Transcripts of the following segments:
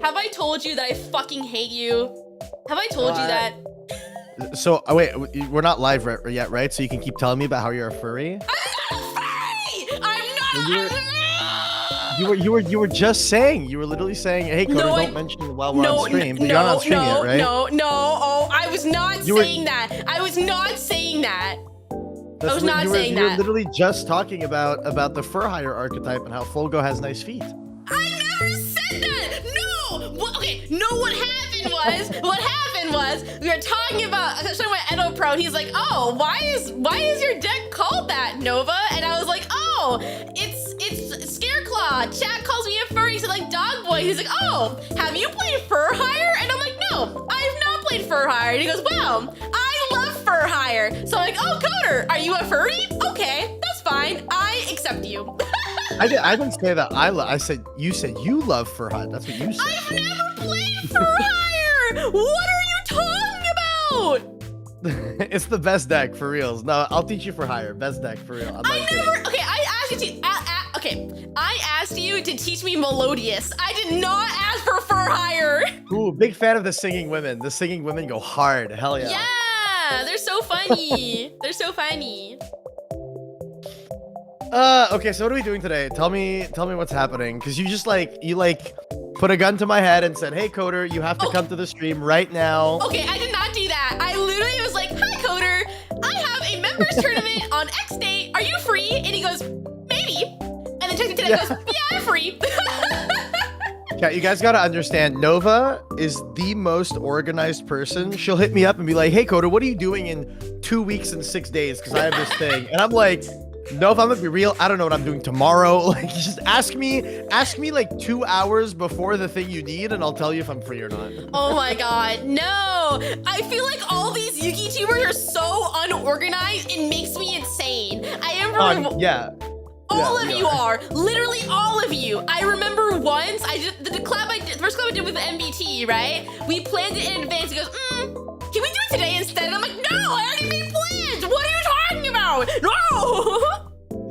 Have I told you that I fucking hate you? Have I told you that? So, wait, we're not live yet, right? So you can keep telling me about how you're a furry? I'm not a furry! I'm not. You were just saying. You were literally saying, "Hey, Coda, don't mention it while we're on stream." But you're not on stream yet, right? No. Oh, I was not saying that. I was not saying that. I was not saying that. You were literally just talking about the fur hire archetype and how Folgo has nice feet. I never said that. No. Okay. No. What happened was we were talking about Edo Pro. And he's like, "Oh, why is your deck called that, Nova?" And I was like, "Oh, it's Scareclaw. Chat calls me a furry, so like Dog Boy." He's like, "Oh, have you played Fur Hire?" And I'm like, "No, I have not played Fur Hire." And he goes, "Wow, I love Fur Hire." So I'm like, "Oh, Coder, are you a furry? Okay, that's fine. I accept you." I didn't say that. I said you love Fur Hire. That's what you said. I've never played Fur Hire. What are you talking about? It's the best deck for reals. No, I'll teach you Fur Hire. Best deck for real. Okay, I asked you to teach me Melodious. I did not ask for Fur Hire. Ooh, big fan of the singing women. The singing women go hard. Hell yeah. Yeah, they're so funny. They're so funny. Okay, so what are we doing today? Tell me what's happening. Because you just put a gun to my head and said, "Hey, Coder, you have to come to the stream right now." Okay, I did not do that. I literally was like, "Hi, Coder. I have a members tournament on X date. Are you free?" And he goes, "Maybe." And then Technically goes, "Yeah, I'm free." Yeah, you guys gotta understand, Nova is the most organized person. She'll hit me up and be like, "Hey, Coder, what are you doing in 2 weeks and 6 days? Because I have this thing." And I'm like, "No, if I'm gonna be real, I don't know what I'm doing tomorrow." Like, just ask me like 2 hours before the thing you need, and I'll tell you if I'm free or not. Oh my god, no! I feel like all these Yugi tubers are so unorganized, it makes me insane. I am all of you are. Literally all of you. I remember once, the first collab I did with the MBT, right? We planned it in advance. He goes, "Can we do it today instead?" And I'm like, "No, I already made plans. What are you talking about? No!"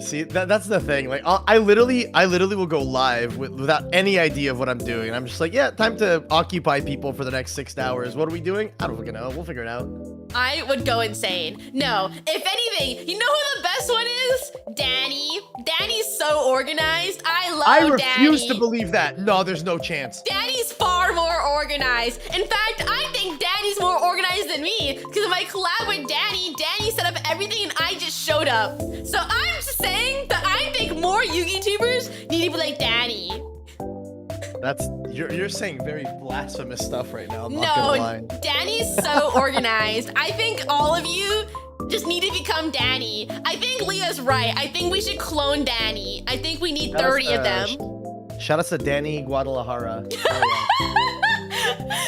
See, that's the thing. Like, I literally will go live without any idea of what I'm doing. And I'm just like, yeah, time to occupy people for the next 6 hours. What are we doing? I don't fucking know. We'll figure it out. I would go insane. No, if anything, you know who the best one is? Danny. Danny's so organized. I love Danny. I refuse to believe that. No, there's no chance. Danny's far more organized. In fact, I think Danny's more organized than me because of my collab with Danny. Danny set up everything and I just showed up. So I'm just saying that I think more Yugi tubers need to be like Danny. You're saying very blasphemous stuff right now. I'm not gonna lie. Danny's so organized. I think all of you just need to become Danny. I think Leah's right. I think we should clone Danny. I think we need 30 of them. Shout out to Danny Guadalajara.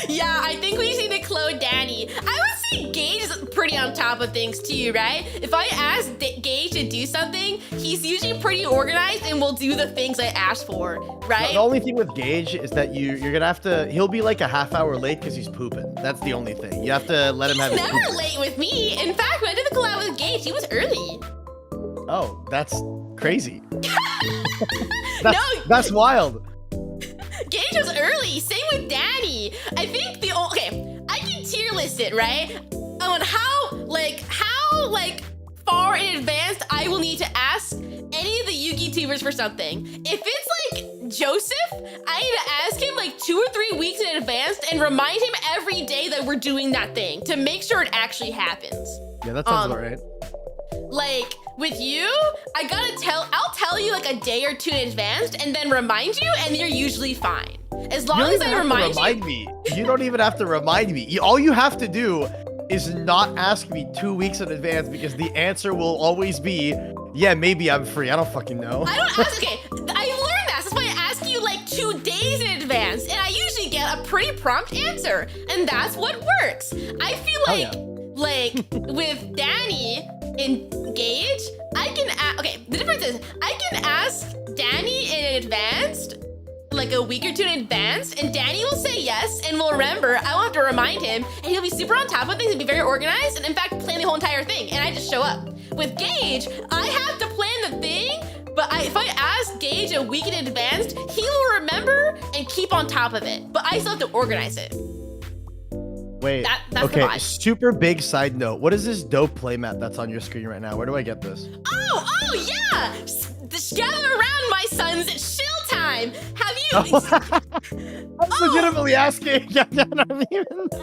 Yeah, I think we just need to clone Danny. I would say Gage is pretty on top of things too, right? If I ask Gage to do something, he's usually pretty organized and will do the things I asked for, right? The only thing with Gage is that you're gonna have to, he'll be like a half hour late because he's pooping. That's the only thing. You have to let him have his He's never late with me. In fact, when I did the collab with Gage, he was early. Oh, that's crazy. That's wild. Gage was early. Same with Danny. I think I can tier list it, right? On how far in advance I will need to ask any of the Yugi tubers for something. If it's like Joseph, I need to ask him like 2 or 3 weeks in advance and remind him every day that we're doing that thing to make sure it actually happens. Yeah, that sounds about right. Like with you, I'll tell you like a day or 2 in advance and then remind you, and you're usually fine. As long as I remind you. You don't even have to remind me. All you have to do is not ask me 2 weeks in advance because the answer will always be, yeah, maybe I'm free. I don't fucking know. I don't ask, okay, I learned that. That's why I ask you like 2 days in advance and I usually get a pretty prompt answer and that's what works. I feel like with Danny and Gage, the difference is I can ask Danny in advance, like a week or 2 in advance, and Danny will say yes and will remember. I won't have to remind him, and he'll be super on top of things and be very organized, and in fact, plan the whole entire thing, and I just show up. With Gage, I have to plan the thing, but But if I ask Gage a week in advance, he will remember and keep on top of it. But I still have to organize it. Wait, That's okay, the vibe. super big side note. What is this dope playmat that's on your screen right now? Where do I get this? Oh yeah! Gather around, my sons. It's shill time. Have you? I'm legitimately asking. I'm not trying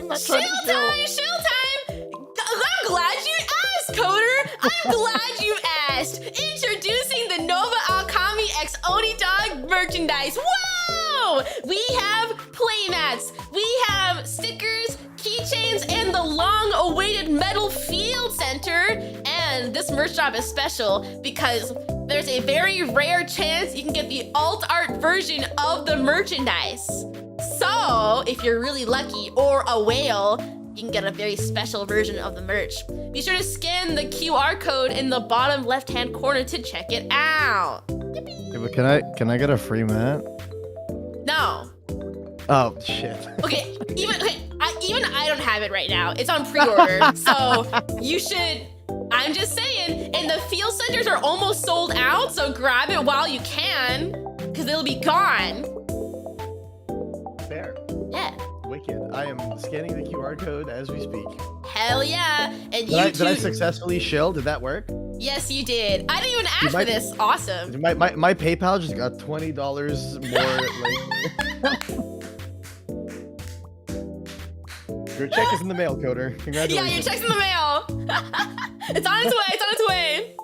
to Shill time. I'm glad you asked, Coder. I'm glad you asked. Introducing the Nova Aokami X Oni Dog merchandise. Whoa! We have playmats. We have stickers, keychains, and the long-awaited metal field center. And this merch drop is special because there's a very rare chance you can get the alt art version of the merchandise. So, if you're really lucky or a whale, you can get a very special version of the merch. Be sure to scan the QR code in the bottom left-hand corner to check it out. Yeah, but can I get a free mat? No. Oh shit. Okay, even I don't have it right now. It's on pre-order, so you should. I'm just saying, and the field centers are almost sold out, so grab it while you can, because it'll be gone. Fair. Yeah. Wicked. I am scanning the QR code as we speak. Hell yeah. And Did I successfully shill? Did that work? Yes, you did. I didn't even ask for this. Awesome. My PayPal just got $20 more. Your check is in the mail, Coder. Congratulations. Yeah, your check's in the mail. It's on its way. It's on its way.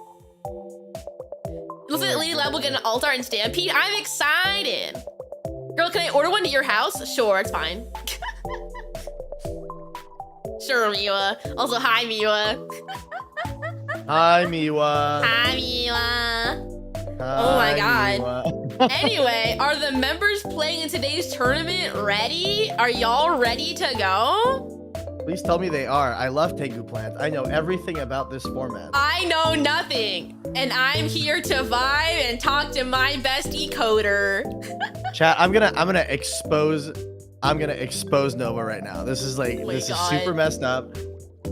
Looks like Lady Lab will get an alt art and Stampede. I'm excited. Girl, can I order one to your house? Sure, it's fine. Sure, Miwa. Also, hi, Miwa. Hi, Miwa. Hi, Miwa. Oh my god. Anyway, are the members playing in today's tournament ready? Are y'all ready to go? Please tell me they are. I love Tengu plants. I know everything about this format. I know nothing, and I'm here to vibe and talk to my bestie Coder. Chat, I'm gonna expose Nova right now. This is like this is super messed up.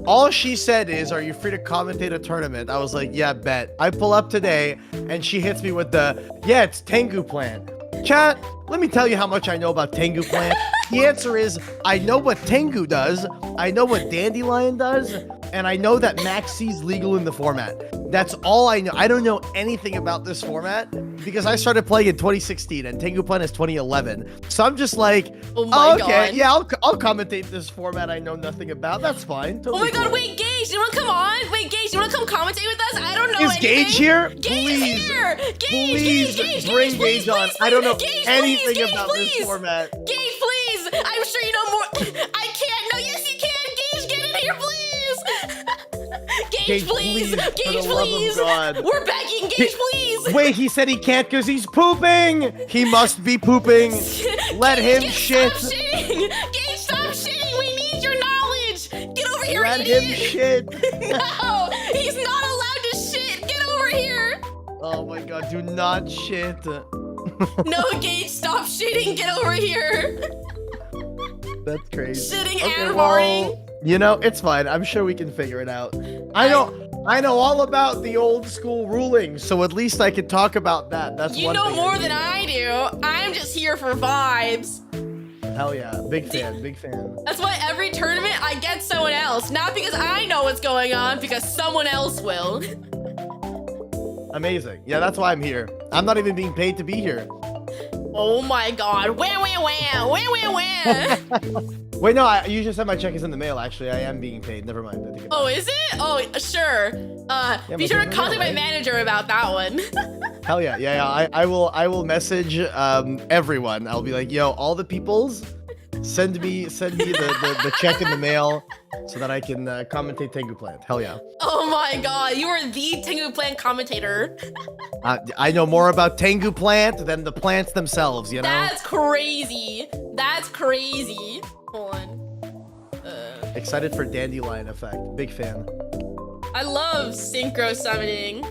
All she said is, "Are you free to commentate a tournament?" I was like, "Yeah, bet." I pull up today, and she hits me with the, "Yeah, it's Tengu plant." Chat, let me tell you how much I know about Tengu plant. The answer is, I know what Tengu does, I know what Dandelion does, and I know that Max C's legal in the format. That's all I know. I don't know anything about this format because I started playing in 2016 and Tengu Plant is 2011. So I'm just like, oh, okay, God. Yeah, I'll commentate this format I know nothing about. That's fine. Totally oh my God, wait, Gage, you wanna come on? Wait, Gage, you wanna come commentate with us? I don't know anything. Is Gage here? Gage please, is here. Gage, Gage, bring Gage on. Please, I don't know Gage, anything Gage, about this format. Gage, please. I'm sure you know more. I can't. No, yes, you can. Gage, get in here, please. Gage, please. Gage, please. We're begging. Gage, please. Wait, he said he can't because he's pooping. He must be pooping. Let him shit. Stop shitting. Gage, stop shitting. We need your knowledge. Get over here, Let idiot. him shit. No, he's not allowed to shit. Get over here. Oh my God, do not shit. No, Gage, stop shitting. Get over here. That's crazy. Shitting and farting. You know, it's fine. I'm sure we can figure it out. I know all about the old school rulings, so at least I can talk about that. That's you one know thing more than I do. I'm just here for vibes. Hell yeah, big fan, big fan. That's why every tournament I get someone else, not because I know what's going on, because someone else will. Amazing. Yeah, that's why I'm here. I'm not even being paid to be here. Oh my God. Wah, wah, wah. Wah, wah, wah. Wait, no, you just said my check is in the mail. Actually, I am being paid. Never mind. I think oh, is it? Oh, sure. Be sure to contact my manager about that one. Hell yeah. Yeah. I will message everyone. I'll be like, yo, all the peoples, send me the check in the mail so that I can commentate Tengu Plant. Hell yeah. Oh my God, you are the Tengu Plant commentator. I know more about Tengu Plant than the plants themselves, you know? That's crazy. That's crazy. Hold on. Excited for Dandelion Effect. Big fan. I love synchro summoning.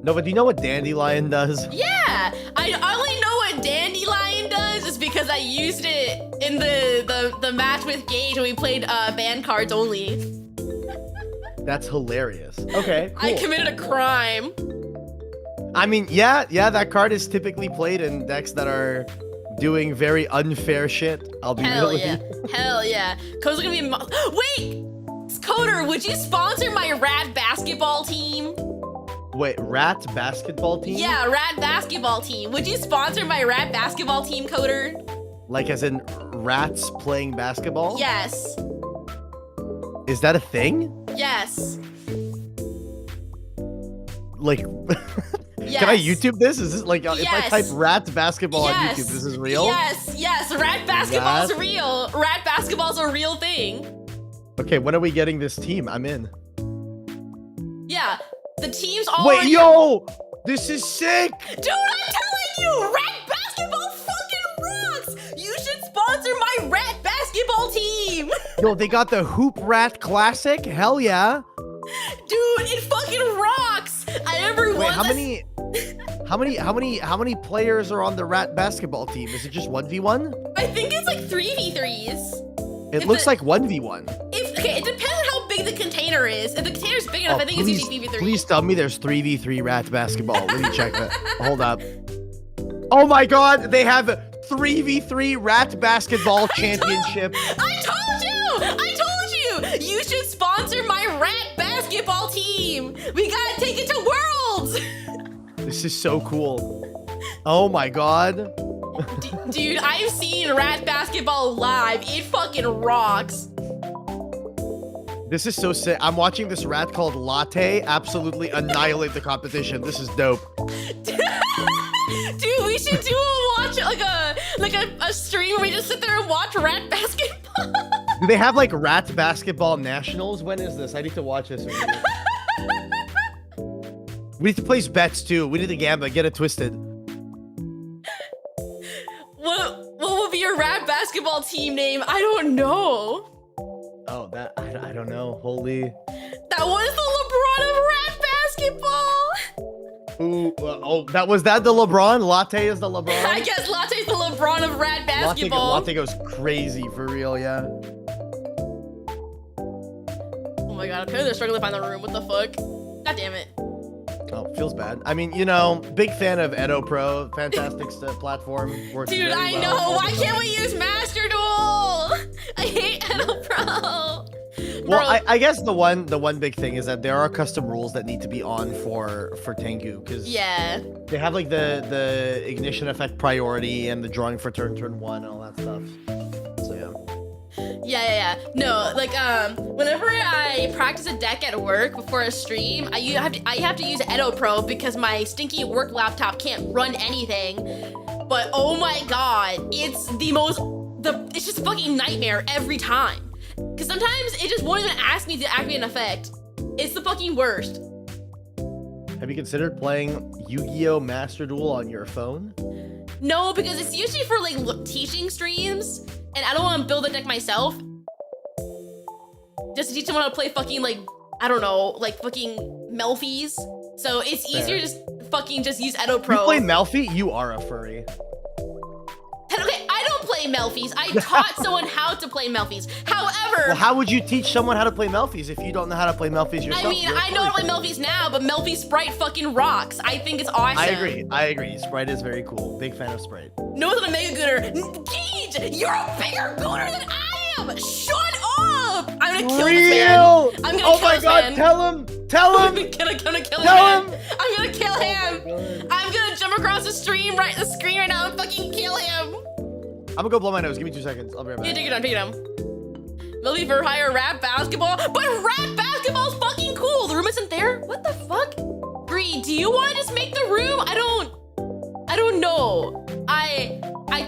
No, but do you know what Dandelion does? Yeah, I only know what Dandelion does is because I used it in the match with Gage when we played band cards only. That's hilarious. Okay, cool. I committed a crime. I mean, yeah, that card is typically played in decks that are doing very unfair shit. I'll be real with you. Hell yeah. Coder's gonna be wait! Coder, would you sponsor my Rat basketball team? Wait, Rat basketball team? Yeah, Rat basketball team. Would you sponsor my Rat basketball team, Coder? Like as in rats playing basketball? Yes. Is that a thing? Yes. Like, Yes. can I YouTube this? Is this like, if I Yes. type rat basketball on Yes. YouTube, this is real? Yes, Rat basketball's real. Rat basketball's a real thing. Okay, when are we getting this team? I'm in. Yeah, the team's already... Wait, yo! This is sick! Dude, I'm telling you, Rat basketball fucking rocks! You should sponsor my Rat basketball team! Yo, they got the Hoop Rat Classic? Hell yeah! Dude, it fucking rocks! I never Wait, once... how many players are on the Rat basketball team? Is it just 1v1? I think it's like 3v3s. It looks like 1v1. Okay, it depends on how big the container is. If the container's big enough, I think it's usually 3v3. Please tell me there's 3v3 Rat basketball. Let me check that. Hold up. Oh my god, they have 3v3 Rat basketball championship. I told you! You should sponsor my Rat basketball team! We gotta take it to Worlds! This is so cool. Oh my god. Dude, I've seen Rat basketball live. It fucking rocks. This is so sick. I'm watching this rat called Latte absolutely annihilate the competition. This is dope. Dude, we should do a stream where we just sit there and watch Rat basketball. Do they have like Rat basketball nationals? When is this? I need to watch this. We need to place bets too. We need to gamble. Get it twisted. What will be your Rat basketball team name? I don't know. Oh, that I don't know. Holy. That was the LeBron of Rat basketball. Ooh. Oh, that the LeBron? Latte is the LeBron. I guess Latte's the LeBron of Rat basketball. Latte goes crazy for real, yeah. Oh my god, apparently they're struggling to find the room. What the fuck? God damn it. Oh, feels bad. I mean, you know, big fan of Edo Pro. Fantastic platform. Works Dude, very I well. know. Why can't we use Master Duel? I hate Edo Pro. Well, I guess the one big thing is that there are custom rules that need to be on for Tengu, because yeah, they have like the ignition effect priority and the drawing for turn 1 and all that stuff. So yeah. No, like whenever I practice a deck at work before a stream, I have to use Edo Pro because my stinky work laptop can't run anything. But oh my god, it's it's just a fucking nightmare every time. Because sometimes it just won't even ask me to activate an effect. It's the fucking worst. have you considered playing Yu-Gi-Oh! Master Duel on your phone? No, because it's usually for like teaching streams, and I don't want to build a deck myself. Just to teach someone how to play fucking like, I don't know, like fucking Melfies. So it's easier to just use Edo Pro. You play Melfi? You are a furry. Okay, I don't play Melfies. I taught someone how to play Melfies. However... Well, how would you teach someone how to play Melfies if you don't know how to play Melfies yourself? I mean, I know how to play Melfies now, but Melfi Sprite fucking rocks. I think it's awesome. I agree. Sprite is very cool. Big fan of Sprite. No one's a mega gooner. Gage, you're a bigger gooner than I am. Shut up. I'm gonna kill this man. I'm gonna kill this man. Tell him! I'm gonna kill this man. I'm gonna kill him. I'm gonna jump across the screen right now and fucking kill him. I'm gonna go blow my nose. Give me 2 seconds. I'll be right back. Yeah, take it down. Melfi for hire Rat basketball, but Rat basketball's fucking cool. The room isn't there. What the fuck? Bree, do you want to just make the room? I don't know. I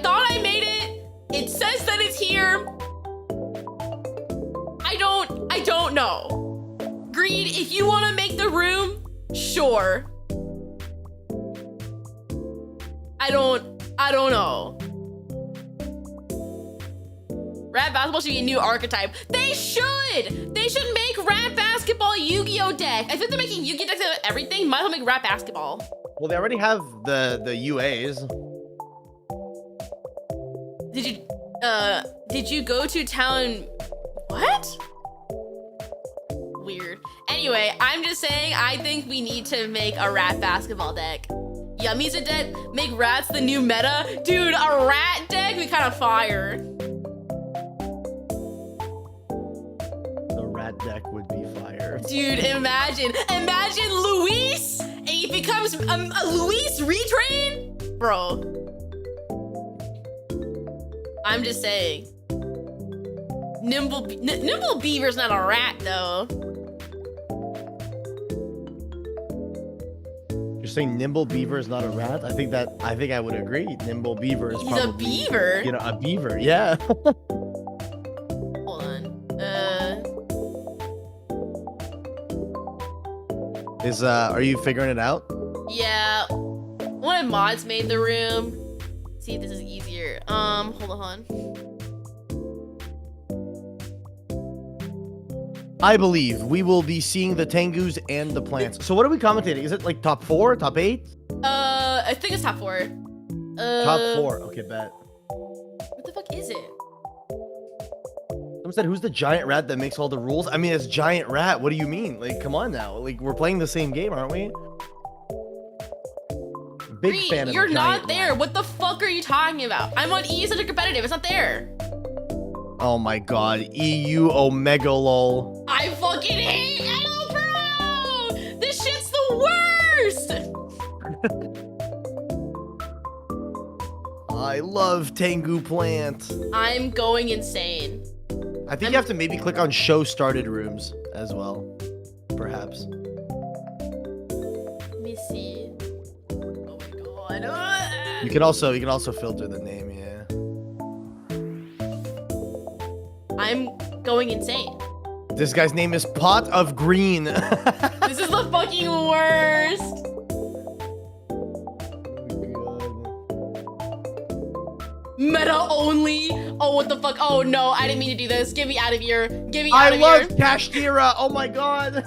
thought I made it. It says that it's here. I don't know. Greed, if you want to make the room, sure. I don't know. Rat basketball should be a new archetype. They should! They should make Rat basketball Yu-Gi-Oh deck. I think they're making Yu-Gi-Oh decks out of everything. Might as well make Rat basketball. Well, they already have the UAs. Did you go to town? What? Weird. Anyway, I'm just saying, I think we need to make a rat basketball deck. Yummy's a deck, make rats the new meta. Dude, a rat deck, we kind of fire. The rat deck would be fire. Dude, imagine Luis, and he becomes a Luis retrain? Bro. I'm just saying. Nimble Beaver's not a rat, though. You're saying Nimble Beaver is not a rat? I think I would agree. Nimble Beaver is probably a beaver. You know, a beaver. Yeah. Hold on. Are you figuring it out? Yeah. One of mods made the room. See if this is easier. Hold on. I believe we will be seeing the Tengus and the plants. So what are we commentating? Is it like top 4, top 8? I think it's top 4. Top 4. Okay, bet. What the fuck is it? Someone said, who's the giant rat that makes all the rules? I mean, it's giant rat. What do you mean? Like, come on now. Like, we're playing the same game, aren't we? Big Reed, fan of you're not giant there. rat. What the fuck are you talking about? I'm on E such a competitive. It's not there. Oh my god. EU Omega lol. I fucking hate Edo Pro! This shit's the worst! I love Tengu plant. I'm going insane. I think you have to maybe click on show started rooms as well. Perhaps. Let me see. Oh my god. You can also filter the name, yeah. I'm going insane. This guy's name is Pot of Green. This is the fucking worst. Meta only. Oh, what the fuck? Oh no, I didn't mean to do this. Get me out of here. Get me out of here. I love Kashtira. Oh my god.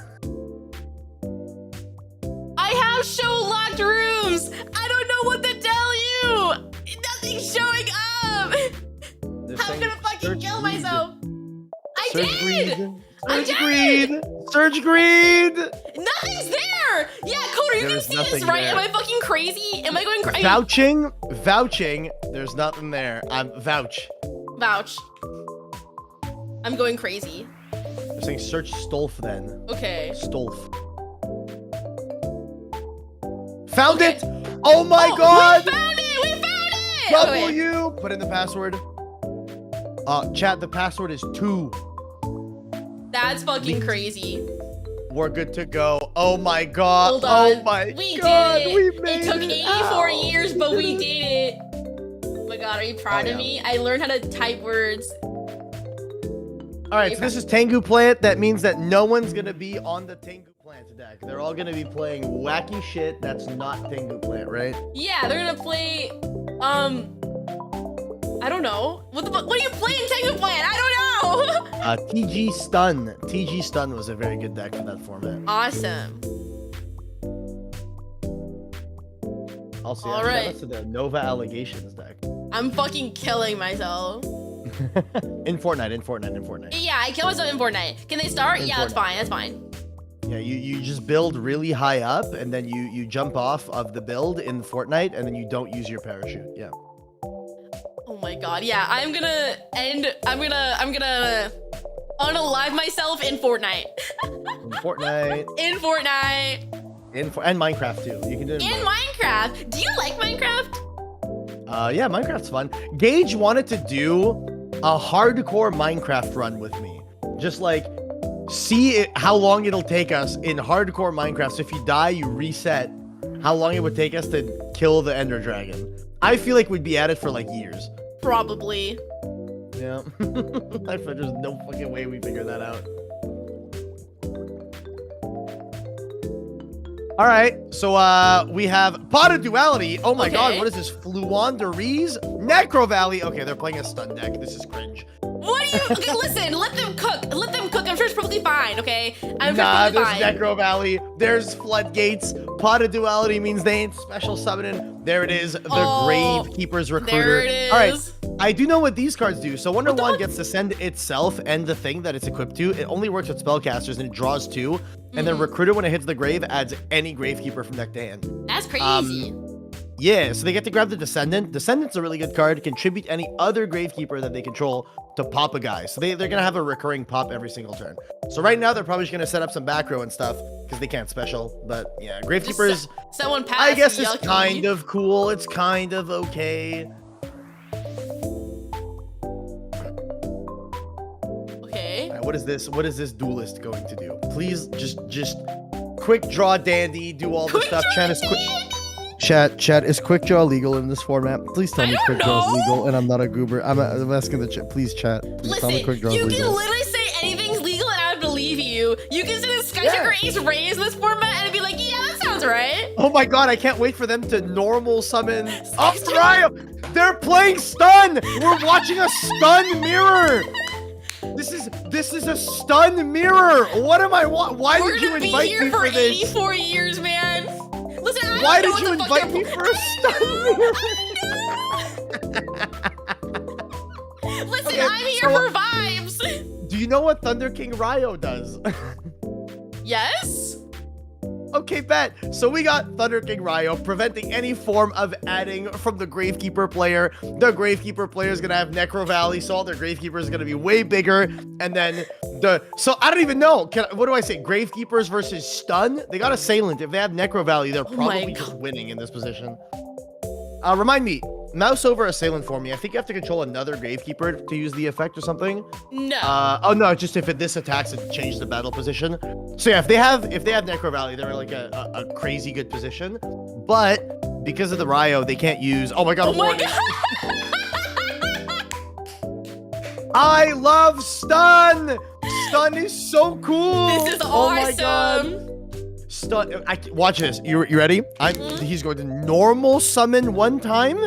I have show locked rooms. I don't know what to tell you. Nothing's showing up. I'm gonna fucking kill myself. I did. Search greed. Search greed. Nothing's there. Yeah, Coder, you can see this, right? Am I fucking crazy? Am I going crazy? Vouching. There's nothing there. I'm vouch. Vouch. I'm going crazy. I'm saying search Stolf then. Okay. Stolf. Found it! Oh my god! We found it! We found it! W! Put in the password. Chat, the password is 2. That's fucking crazy. We're good to go. Oh my god. Hold on. Oh my we god. Did it. We made It took 84 years, but we did it. Oh my god, are you proud of me? I learned how to type words. Alright, so this is Tengu plant. That means that no one's gonna be on the Tengu plant deck. They're all gonna be playing wacky shit that's not Tengu plant, right? Yeah, they're gonna play, I don't know. What are you playing, Tengu Plant? I don't know. TG Stun. TG Stun was a very good deck for that format. Awesome. Also, all right. Shout out to the Nova Allegations deck. I'm fucking killing myself. in Fortnite. Yeah, I kill myself in Fortnite. Can they start? Yeah, that's fine. That's fine. Yeah, you just build really high up, and then you jump off of the build in Fortnite, and then you don't use your parachute. Yeah. Oh my god. Yeah, I'm gonna unalive myself in Fortnite. In Fortnite. In Fortnite. And Minecraft too. You can do it in Minecraft. Do you like Minecraft? Yeah, Minecraft's fun. Gage wanted to do a hardcore Minecraft run with me. Just like see how long it'll take us in hardcore Minecraft. So if you die, you reset. How long it would take us to kill the Ender Dragon. I feel like we'd be at it for like years. Probably. Yeah. There's no fucking way we figure that out. All right, so we have Pot of Duality. Oh my god, what is this? Fluanderies? Necro Valley. Okay, they're playing a stun deck. This is cringe. What are you? Okay, listen, let them cook. Let them cook. I'm sure it's perfectly fine, okay? I'm sure nah, it's perfectly there's fine. Necro Valley. There's Floodgates. Pot of Duality means they ain't special summoning. There it is. The Grave Keeper's Recruiter. There it is. All right, I do know what these cards do. So Wonder What the Wand fuck? gets to send itself and the thing that it's equipped to. It only works with spellcasters and it draws 2. And then Recruiter, when it hits the grave, adds any Gravekeeper from deck to hand. That's crazy. Yeah, so they get to grab the Descendant. Descendant's a really good card. Contribute any other Gravekeeper that they control to pop a guy. So they're going to have a recurring pop every single turn. So right now, they're probably just going to set up some back row and stuff because they can't special. But yeah, Gravekeepers, Someone passed. I guess, is Yucky. kind of cool. It's kind of okay. Okay. All right, what is this? What is this duelist going to do? Please just quick draw dandy, do all the Quick stuff. draw Chat is quick. Chat, is quick draw legal in this format? Please tell me quick draw is know. legal and I'm not a goober. I'm asking the chat. Please chat. Please tell me Listen, quick draw is you can legal. literally say anything's legal and I would believe you. You can say the Skysucker Ace Raise in this format and it'd be like, yeah, that sounds right. Oh my god, I can't wait for them to normal summon up Ryo. They're playing stun. We're watching a stun mirror. This is a stun mirror. What am I why We're did you gonna be invite here me for for this? 84 years, man. Listen, I Why don't did know you what the fuck invite me you're- for a stun mirror? Listen, Okay, I'm here so- for vibes. Do you know what Thunder King Ryo does? Yes? Okay, bet. So we got Thunder King Ryo preventing any form of adding from the Gravekeeper player. The Gravekeeper player is gonna have Necro Valley, so all their Gravekeeper is gonna be way bigger. And then so I don't even know. What do I say? Gravekeepers versus Stun? They got Assailant. If they have Necro Valley, they're my probably just winning in this position. Remind me, mouse over Assailant for me. I think you have to control another Gravekeeper to use the effect or something. No. Oh no, just if this attacks, it changes the battle position. So yeah, if they have Necro Valley, they're in like a crazy good position. But because of the Ryo, they can't use. Oh my god! Oh my Warning. god. I love stun. Stun is so cool. This is Oh my awesome. god. Stun. Watch this. You ready? He's going to normal summon one time,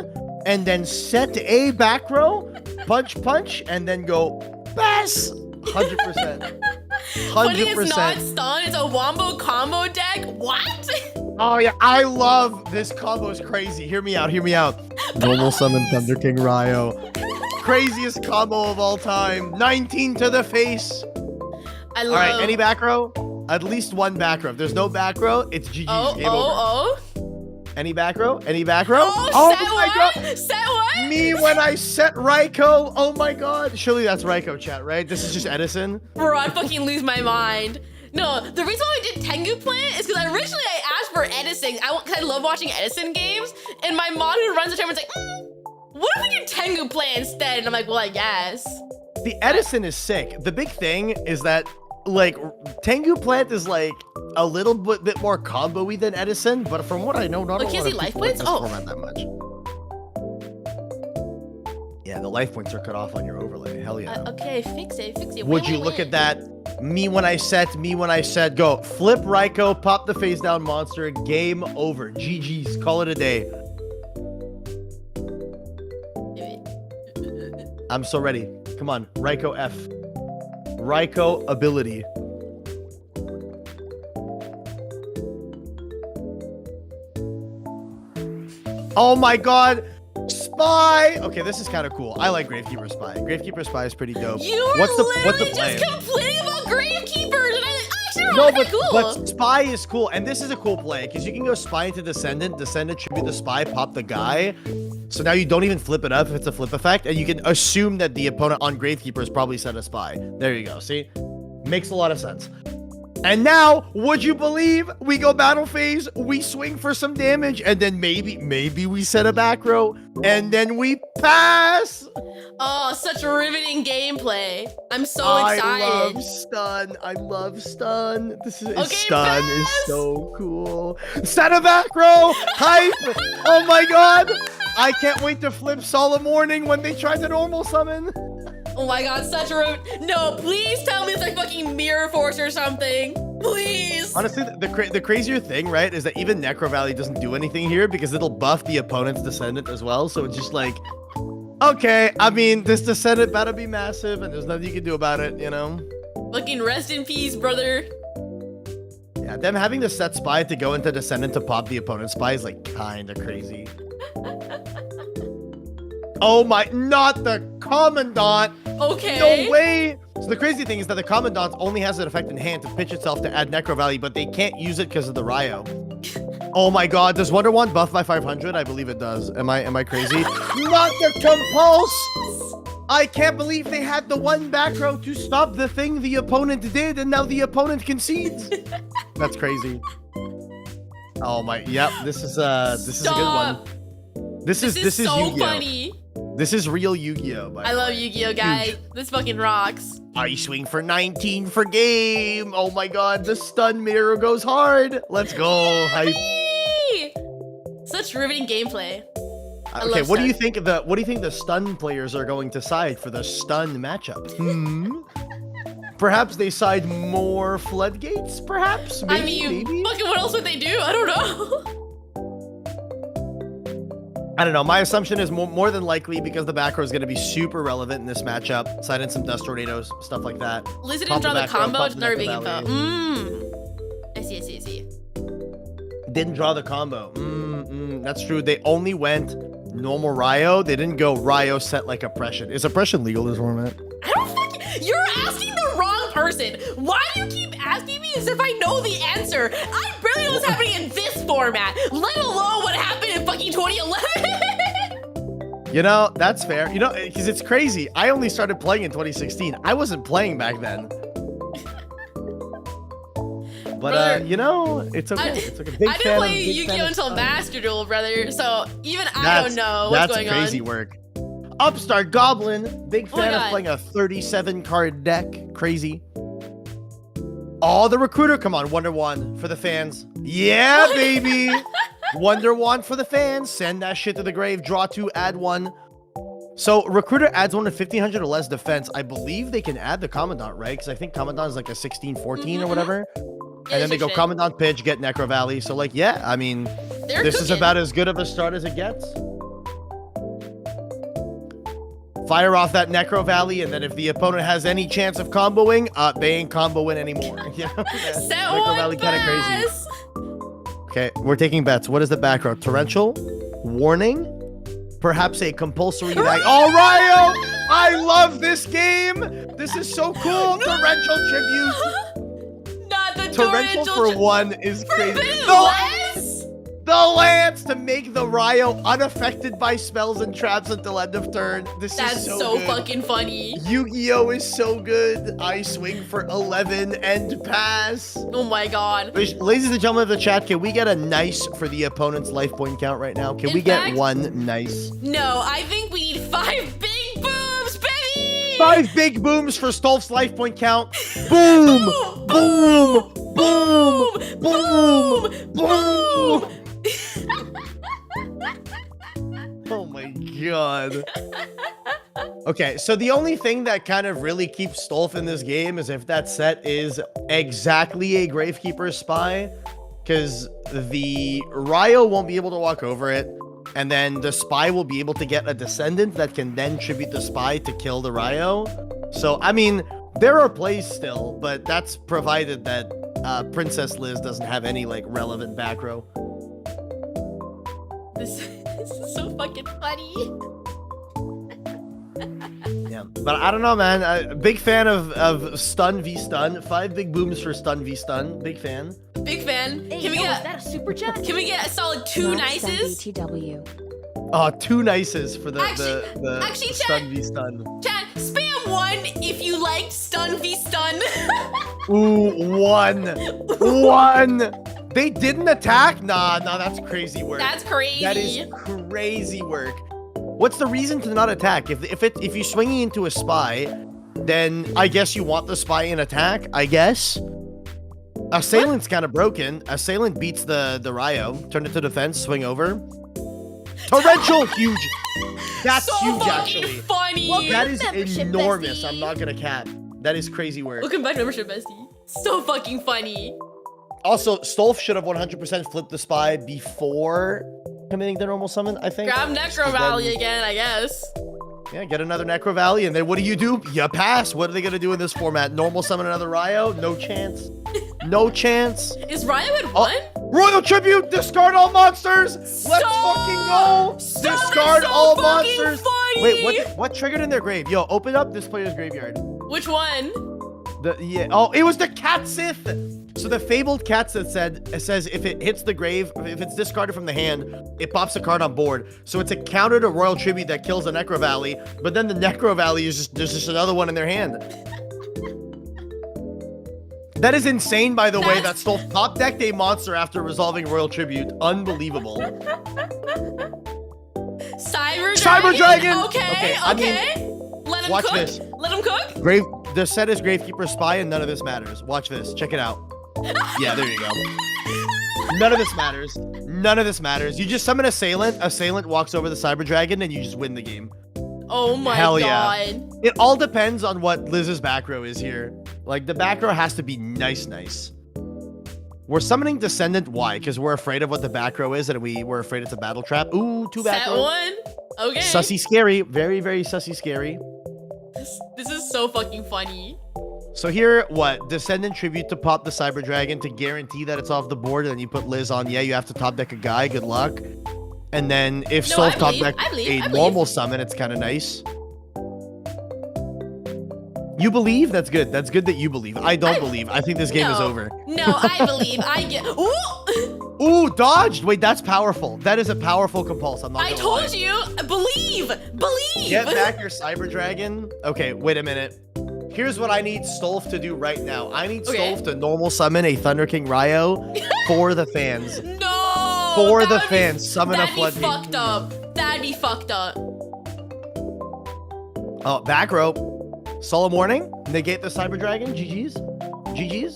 and then set a back row, punch, and then go pass. 100%. Funny it's not 100%. stun, it's a wombo combo deck. What? Oh yeah, I love this combo. Is crazy. Hear me out. Normal summon Thunder King Ryo. Craziest combo of all time. 19 to the face. I love. All right, any back row? At least one back row. If there's no back row, it's GG's. Game over. Any back row? Any back row? Oh, set my what? god. Set what? Me when I set Raikou. Oh my god. Surely that's Raikou chat, right? This is just Edison. Bro, I fucking lose my mind. No, the reason why we did Tengu Plant is because originally I asked for Edison. Cause I love watching Edison games, and my mom who runs the tournament was like, what if we do Tengu Plant instead? And I'm like, well, I guess. The Edison is sick. The big thing is that like Tengu Plant is like a little bit more combo-y than Edison, but from what I know, not a Oh, lot can't of see life people like points? this Oh. format that much. Yeah, the life points are cut off on your overlay. Hell yeah. Okay, fix it. Would you look at that? Me when I set, go. Flip Raikou, pop the face down monster, game over. GG's, call it a day. I'm so ready. Come on, Raikou F. Raikou ability. Oh my god! Spy! Okay, this is kind of cool. I like Gravekeeper Spy. Gravekeeper Spy is pretty dope. You were what's the literally plan? just complaining about Gravekeepers, and I actually No, really cool. but Spy is cool, and this is a cool play because you can go Spy into Descendant. Descendant should be the Spy, pop the guy. So now you don't even flip it up if it's a flip effect, and you can assume that the opponent on Gravekeeper has probably set a Spy. There you go. See, makes a lot of sense. And now, would you believe we go battle phase, we swing for some damage, and then maybe we set a back row, and then we pass. Oh, such riveting gameplay. I'm so I excited. love stun. I love stun. This is Okay, stun is pass. so cool. Set a back row. Hype. Oh my god. I can't wait to flip Solemn Morning when they try to normal summon. Oh my god, such a no, please tell me it's like fucking Mirror Force or something. Please. Honestly, the crazier thing, right, is that even Necro Valley doesn't do anything here because it'll buff the opponent's Descendant as well. So it's just like, okay, I mean, this Descendant better be massive and there's nothing you can do about it, you know? Fucking rest in peace, brother. Yeah, them having to set Spy to go into Descendant to pop the opponent's Spy is like kind of crazy. Oh my, not the Commandant. Okay. No way. So the crazy thing is that the Commandant only has an effect in hand to pitch itself to add Necro Value, but they can't use it because of the Ryo. Oh my god, does Wonder Wand buff by 500? I believe it does. Am I crazy? Not the Compulse! I can't believe they had the one back row to stop the thing the opponent did, and now the opponent concedes. That's crazy. Oh my, yep, this is a good one. This is so Yu-Gi-Oh! funny. This is real Yu-Gi-Oh! I love Yu-Gi-Oh, guys. This fucking rocks. I swing for 19 for game. Oh my god, the stun mirror goes hard. Let's go. Hype. Such riveting gameplay. Okay, what do you think the stun players are going to side for the stun matchup? Perhaps they side more floodgates, perhaps? Maybe? Fucking what else would they do? I don't know. I don't know. My assumption is more than likely, because the back row is going to be super relevant in this matchup, side in some Dust Tornadoes, stuff like that. Lizzie didn't draw the combo, just another big info. I see. Didn't draw the combo. That's true. They only went normal Ryo. They didn't go Ryo set like Oppression. Is Oppression legal this format? I don't fucking... You're asking the wrong person. Why do you keep asking me as if I know the answer? I barely know what's happening in this format, let alone what happened in fucking 2011. You know, that's fair. You know, because it's crazy. I only started playing in 2016. I wasn't playing back then. But, brother, you know, it's okay. It's like a big I didn't play Yu-Gi-Oh! Until Master Duel, brother. So even I don't know what's going on. That's crazy work. Upstart Goblin. Big fan of playing a 37 card deck. Crazy. Oh, the Recruiter. Come on, Wonder Wand for the fans. Yeah, baby. Wonder Wand for the fans. Send that shit to the grave. Draw 2, add 1. So Recruiter adds 1 to 1500 or less defense. I believe they can add the Commandant, right? Because I think Commandant is like a 16-14 or whatever. And then they go Commandant pitch, get Necro Valley. So like, yeah, I mean, this is about as good of a start as it gets. Fire off that Necro Valley, and then if the opponent has any chance of comboing, they ain't comboing anymore. You know? Necro Valley kind of crazy. Okay, we're taking bets. What is the back row? Torrential? Warning? Perhaps a compulsory bag. Oh, Ryo! I love this game! This is so cool! Torrential tribute! Torrential for 1 is crazy. The Lance to make the Ryo unaffected by spells and traps until end of turn. That's so good. Fucking funny. Yu-Gi-Oh! Is so good. I swing for 11 and pass. Oh my god. Ladies and gentlemen of the chat, can we get a nice for the opponent's life point count right now? Can we get one nice? No, I think we need 5 big booms, baby! 5 big booms for Stolf's life point count. Boom! Boom! Boom! Boom! Boom! Oh my god. Okay, so the only thing that kind of really keeps Stolf in this game is if that set is exactly a Gravekeeper's Spy, because the Ryo won't be able to walk over it, and then the Spy will be able to get a Descendant that can then tribute the Spy to kill the Ryo. So, I mean, there are plays still, but that's provided that Princess Liz doesn't have any, like, relevant back row. This is so fucking funny. Yeah, but I don't know, man. Big fan of stun v stun. 5 big booms for stun v stun. Big fan. Big fan. Hey, is that a super chat? Can we get a solid 2 nices? Oh, 2 nices for the actually, stun v stun. Chat, spam 1 if you liked stun v stun. Ooh, 1. 1. They didn't attack? Nah, that's crazy work. That's crazy. That is crazy work. What's the reason to not attack? If you're swinging into a Spy, then I guess you want the Spy in attack, I guess. Assailant's kind of broken. Assailant beats the Ryo. Turn it to defense, swing over. Torrential, huge. That's so huge, actually. Funny. That is enormous. Bestie. I'm not gonna cap. That is crazy work. Welcome back to membership, bestie. So fucking funny. Also, Stolf should have 100% flipped the Spy before committing the normal summon, I think. Grab Necro Valley again, I guess. Yeah, get another Necro Valley, and then what do? You pass. What are they going to do in this format? Normal summon another Ryo? No chance. No chance. Is Ryo at 1? Royal Tribute! Discard all monsters! Let's fucking go! Discard all monsters! Wait, what triggered in their grave? Yo, open up this player's graveyard. Which one? Oh, it was the cat Sith. So the fabled cat Sith says if it hits the grave, if it's discarded from the hand, it pops a card on board. So it's a counter to Royal Tribute that kills the Necro Valley, but then the Necro Valley is there's just another one in their hand. That is insane, by the way. That stole top decked a monster after resolving Royal Tribute. Unbelievable. Cyber Dragon? Okay. I mean, let him watch cook. this. Let him cook. The set is Gravekeeper Spy, and none of this matters. Watch this. Check it out. Yeah, there you go. None of this matters. None of this matters. You just summon Assailant. Assailant walks over the Cyber Dragon, and you just win the game. Oh my Hell god. Yeah. It all depends on what Liz's back row is here. Like, the back row has to be nice. We're summoning Descendant. Why? Because we're afraid of what the back row is, and we're afraid it's a battle trap. Ooh, 2 back row. Set one. Okay. Sussy scary. Very, very sussy scary. This is so fucking funny. So here, what? Descendant Tribute to pop the Cyber Dragon to guarantee that it's off the board, and then you put Liz on. Yeah, you have to top deck a guy. Good luck. And then if Soul top deck a normal summon, it's kind of nice. You believe? That's good. That's good that you believe. I don't believe. I think this game is over. No, I believe. I get. Ooh! Ooh, dodged. Wait, that's powerful. That is a powerful compulse. I'm not gonna I told you. Believe. Get back your Cyber Dragon. Okay, wait a minute. Here's what I need Stolf to do right now. I need Stolf to normal summon a Thunder King Ryo for the fans. No. For the fans. Summon a Flood. That'd be fucked up. That'd be fucked up. Oh, back rope. Solemn Warning. Negate the Cyber Dragon. GG's. GG's.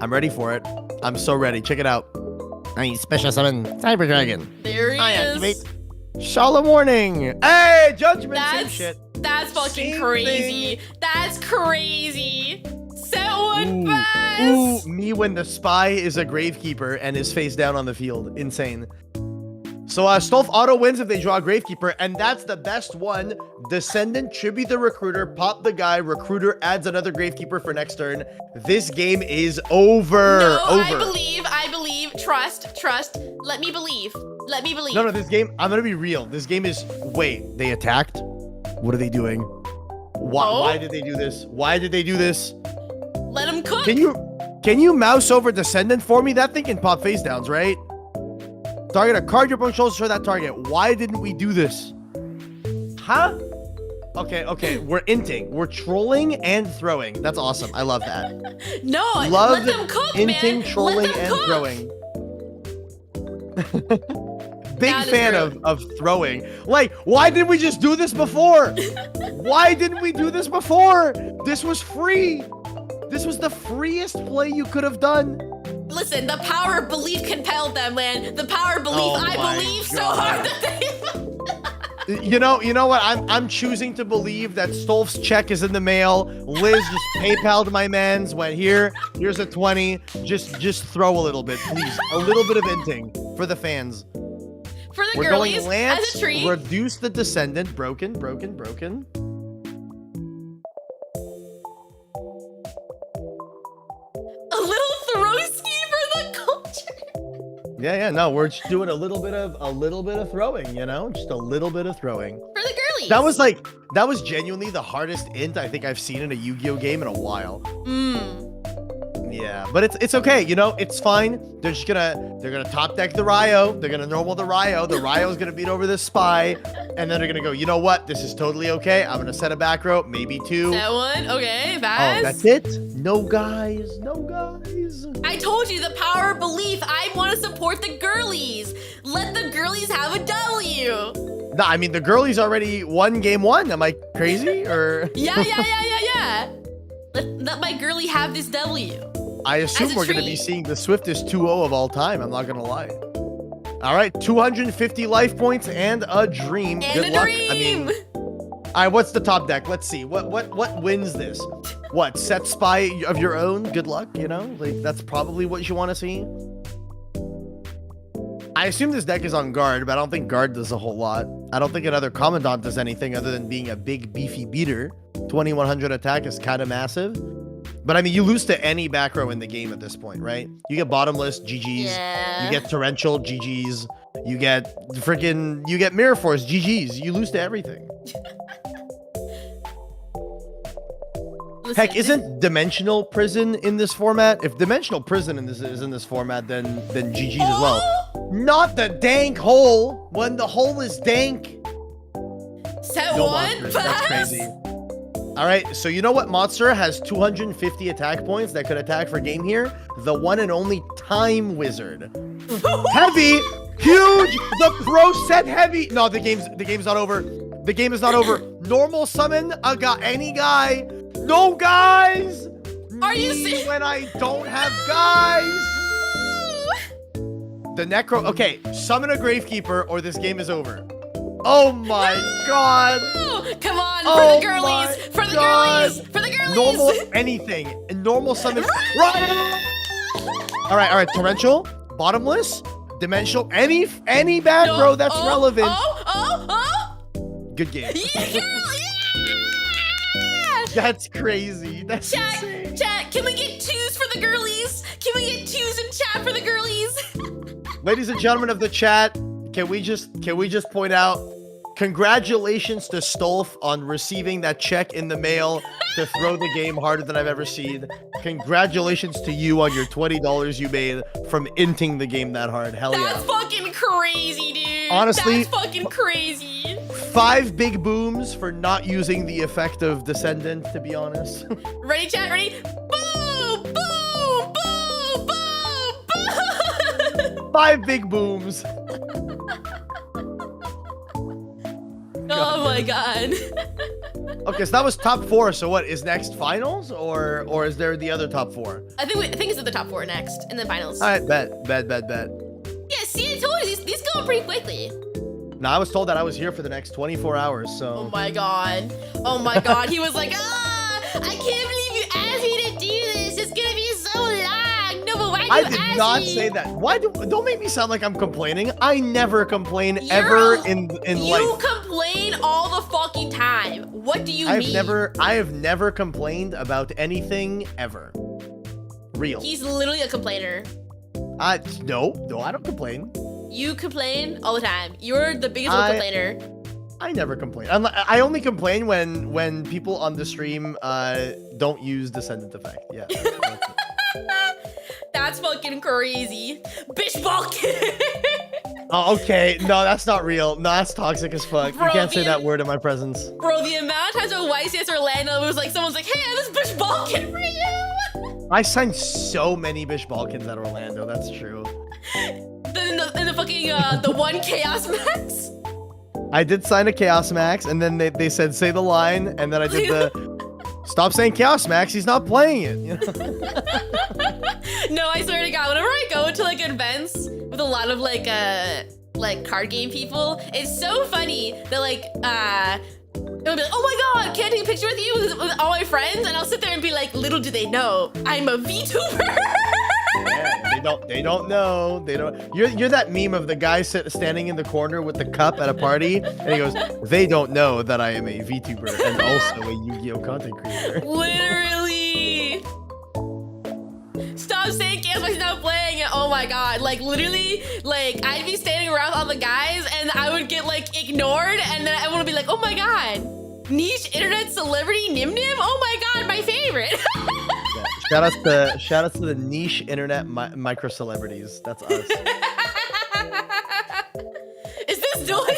I'm ready for it. I'm so ready. Check it out. I need special summon Cyber Dragon. There he is. Activate. Solemn Warning. Hey, Judgment. Same shit. That's fucking crazy. That's crazy. Set one fast. Ooh, me when the spy is a Gravekeeper and is face down on the field. Insane. So Stolf auto wins if they draw a Gravekeeper, and that's the best one. Descendant, Tribute the Recruiter, pop the guy, Recruiter adds another Gravekeeper for next turn. This game is over. No, over. I believe. Trust. Let me believe. No, this game, I'm gonna be real. This game is, wait, they attacked? What are they doing? Why did they do this? Why did they do this? Let him cook. Can you mouse over Descendant for me? That thing can pop face downs, right? Target a card your opponent shows for that target. Why didn't we do this? Huh? Okay. We're inting. We're trolling and throwing. That's awesome. I love that. No, love let them cook, inting, man. trolling, and throwing. Big fan of throwing. Like, why didn't we just do this before? Why didn't we do this before? This was free. This was the freest play you could have done. Listen, the power of belief compelled them, man. The power of belief. I believe so hard that they. You know what? I'm choosing to believe that Stolf's check is in the mail. Liz just PayPal'd my mans. Went here's a 20. Just throw a little bit, please. A little bit of inting for the fans. For the We're girlies, going Lance, as a treat. reduce the Descendant. Broken. A little Throwski for the culture. Yeah. No, we're just doing a little bit of throwing. You know, just a little bit of throwing. For the girlies. That was genuinely the hardest int I think I've seen in a Yu-Gi-Oh game in a while. Yeah, but it's okay. You know, it's fine. They're gonna top deck the Ryo. They're gonna normal the Ryo. The Ryo is gonna beat over this spy, and then they're gonna go. You know what? This is totally okay. I'm gonna set a back row, maybe 2. That one, okay, fast. Oh, that's it. No guys. I told you the power of belief. I want to support the girlies. Let the girlies have a W. No, I mean the girlies already won game 1. Am I crazy or? Yeah. Let my girlie have this W. I assume we're going to be seeing the swiftest 2-0 of all time. I'm not going to lie. All right, 250 life points and a dream. Good luck. Dream. I mean, all right, what's the top deck? Let's see. What wins this? What, set spy of your own? Good luck, you know? Like, that's probably what you want to see. I assume this deck is on guard, but I don't think guard does a whole lot. I don't think another commandant does anything other than being a big beefy beater. 2100 attack is kind of massive. But I mean, you lose to any back row in the game at this point, right? You get bottomless, GG's. Yeah. You get torrential, GG's. You get Mirror Force, GG's. You lose to everything. Listen, Heck, isn't Dimensional Prison in this format? If Dimensional Prison is in this format, then GG's as well. Not the dank hole when the hole is dank. Set No one, monsters. That's crazy. All right, so you know what monster has 250 attack points that could attack for game here? The one and only Time Wizard. Heavy, huge, the pro set heavy. No, the game's not over. The game is not over. Normal summon any guy. No guys. Are you Me serious? when I don't have guys? The Necro. Okay, summon a Gravekeeper or this game is over. Oh my god. Come on, Oh for the girlies, my for the God. girlies, for the girlies. Normal anything. Normal summon. Right. All right. Torrential, bottomless, dimensional, any back No. row that's Oh, relevant. Oh. Good game. Yeah, girl, yeah. That's crazy. That's Chat, insane. chat, can we get twos for the girlies? Can we get twos in chat for the girlies? Ladies and gentlemen of the chat, can we just point out congratulations to Stolf on receiving that check in the mail to throw the game harder than I've ever seen. Congratulations to you on your $20 you made from inting the game that hard. Hell yeah. That's fucking crazy, dude. Honestly, that's fucking crazy. 5 big booms for not using the effect of Descendant, to be honest. Ready, chat? Ready? Boom! Boom! Boom! Boom! Boom! 5 big booms. Oh my god. Okay, so that was top 4. So what is next? Finals or is there the other top 4? I think it's at the top 4 next, and then finals. All right, bet. Yeah, see, I told you these go pretty quickly. Now I was told that I was here for the next 24 hours. So. Oh my god. Oh my god. He was like, I can't believe you asked me to do this. It's gonna be so long. No, but why I do you did ask not me? say that. Don't make me sound like I'm complaining. I never complain You're ever a- in You life. complain all the fucking time. What do you mean? I have never complained about anything ever. Real. He's literally a complainer. No, I don't complain. You complain all the time. You're the biggest little complainer. I never complain. I only complain when people on the stream don't use Descendant effect. Yeah. That's it. That's fucking crazy. Bitch Balkan. Oh, okay. No, that's not real. No, that's toxic as fuck. Bro, You can't say the- that word in my presence. Bro, the amount of times when YCS Orlando was like, someone's like, hey, I have this bitch Balkan for you. I signed so many Bish Balkans at Orlando. That's true. Then in the fucking, the one Chaos Max. I did sign a Chaos Max, and then they said, say the line, and then I did the, stop saying Chaos Max, he's not playing it. You know? No, I swear to God, whenever I go to like events with a lot of like card game people, it's so funny that like, it'll be like, oh my God, can I take a picture with you with all my friends? And I'll sit there and be like, little do they know, I'm a VTuber. Yeah, they don't know. They don't. You're that meme of the guy standing in the corner with the cup at a party, and he goes, "They don't know that I am a VTuber and also a Yu-Gi-Oh content creator." Literally. Stop saying Chaos Max is not playing it. Oh my God. Like literally, like I'd be standing around with all the guys and I would get like ignored and then everyone would be like, oh my God, niche internet celebrity Nim Nim? Oh my God, my favorite. Yeah, shout out to the niche internet micro celebrities. That's us. Is this Duels?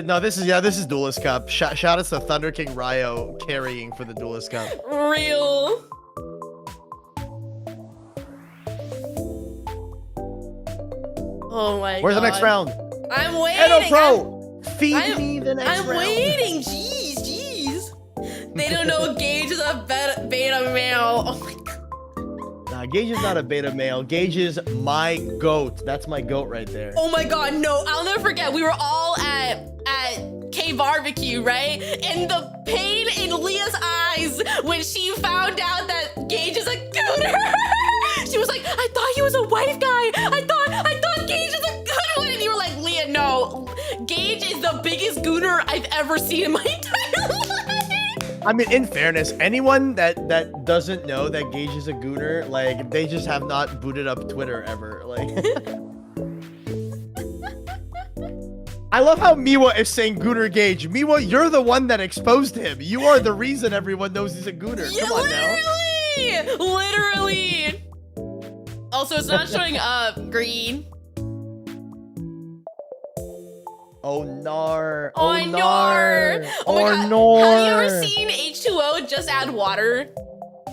No, this is Duelist Cup. Shout out to Thunder King Ryo carrying for the Duelist Cup. Real. Oh my God. Where's the next round? I'm waiting. Edo Pro, feed me the next I'm round. waiting. Jeez. They don't know Gage is a beta male. Oh my God. Nah, Gage is not a beta male. Gage is my goat. That's my goat right there. Oh my God, no, I'll never forget. We were all at K Barbecue, right? And the pain in Leah's eyes when she found out that Gage is a gooner. She was like, I thought he was a wife guy. I thought Gage is a good one. And you were like, Leah, no. Gage is the biggest gooner I've ever seen in my entire life. I mean, in fairness, anyone that doesn't know that Gage is a gooner, like, they just have not booted up Twitter ever. Like, I love how Miwa is saying Gooner Gage. Miwa, you're the one that exposed him. You are the reason everyone knows he's a Gooner. Yeah, Come on now. literally. Also, it's not showing up. Green. Oh, nar. Oh, Oh, nar. Oh my God. Nar. Have you ever seen H2O just add water?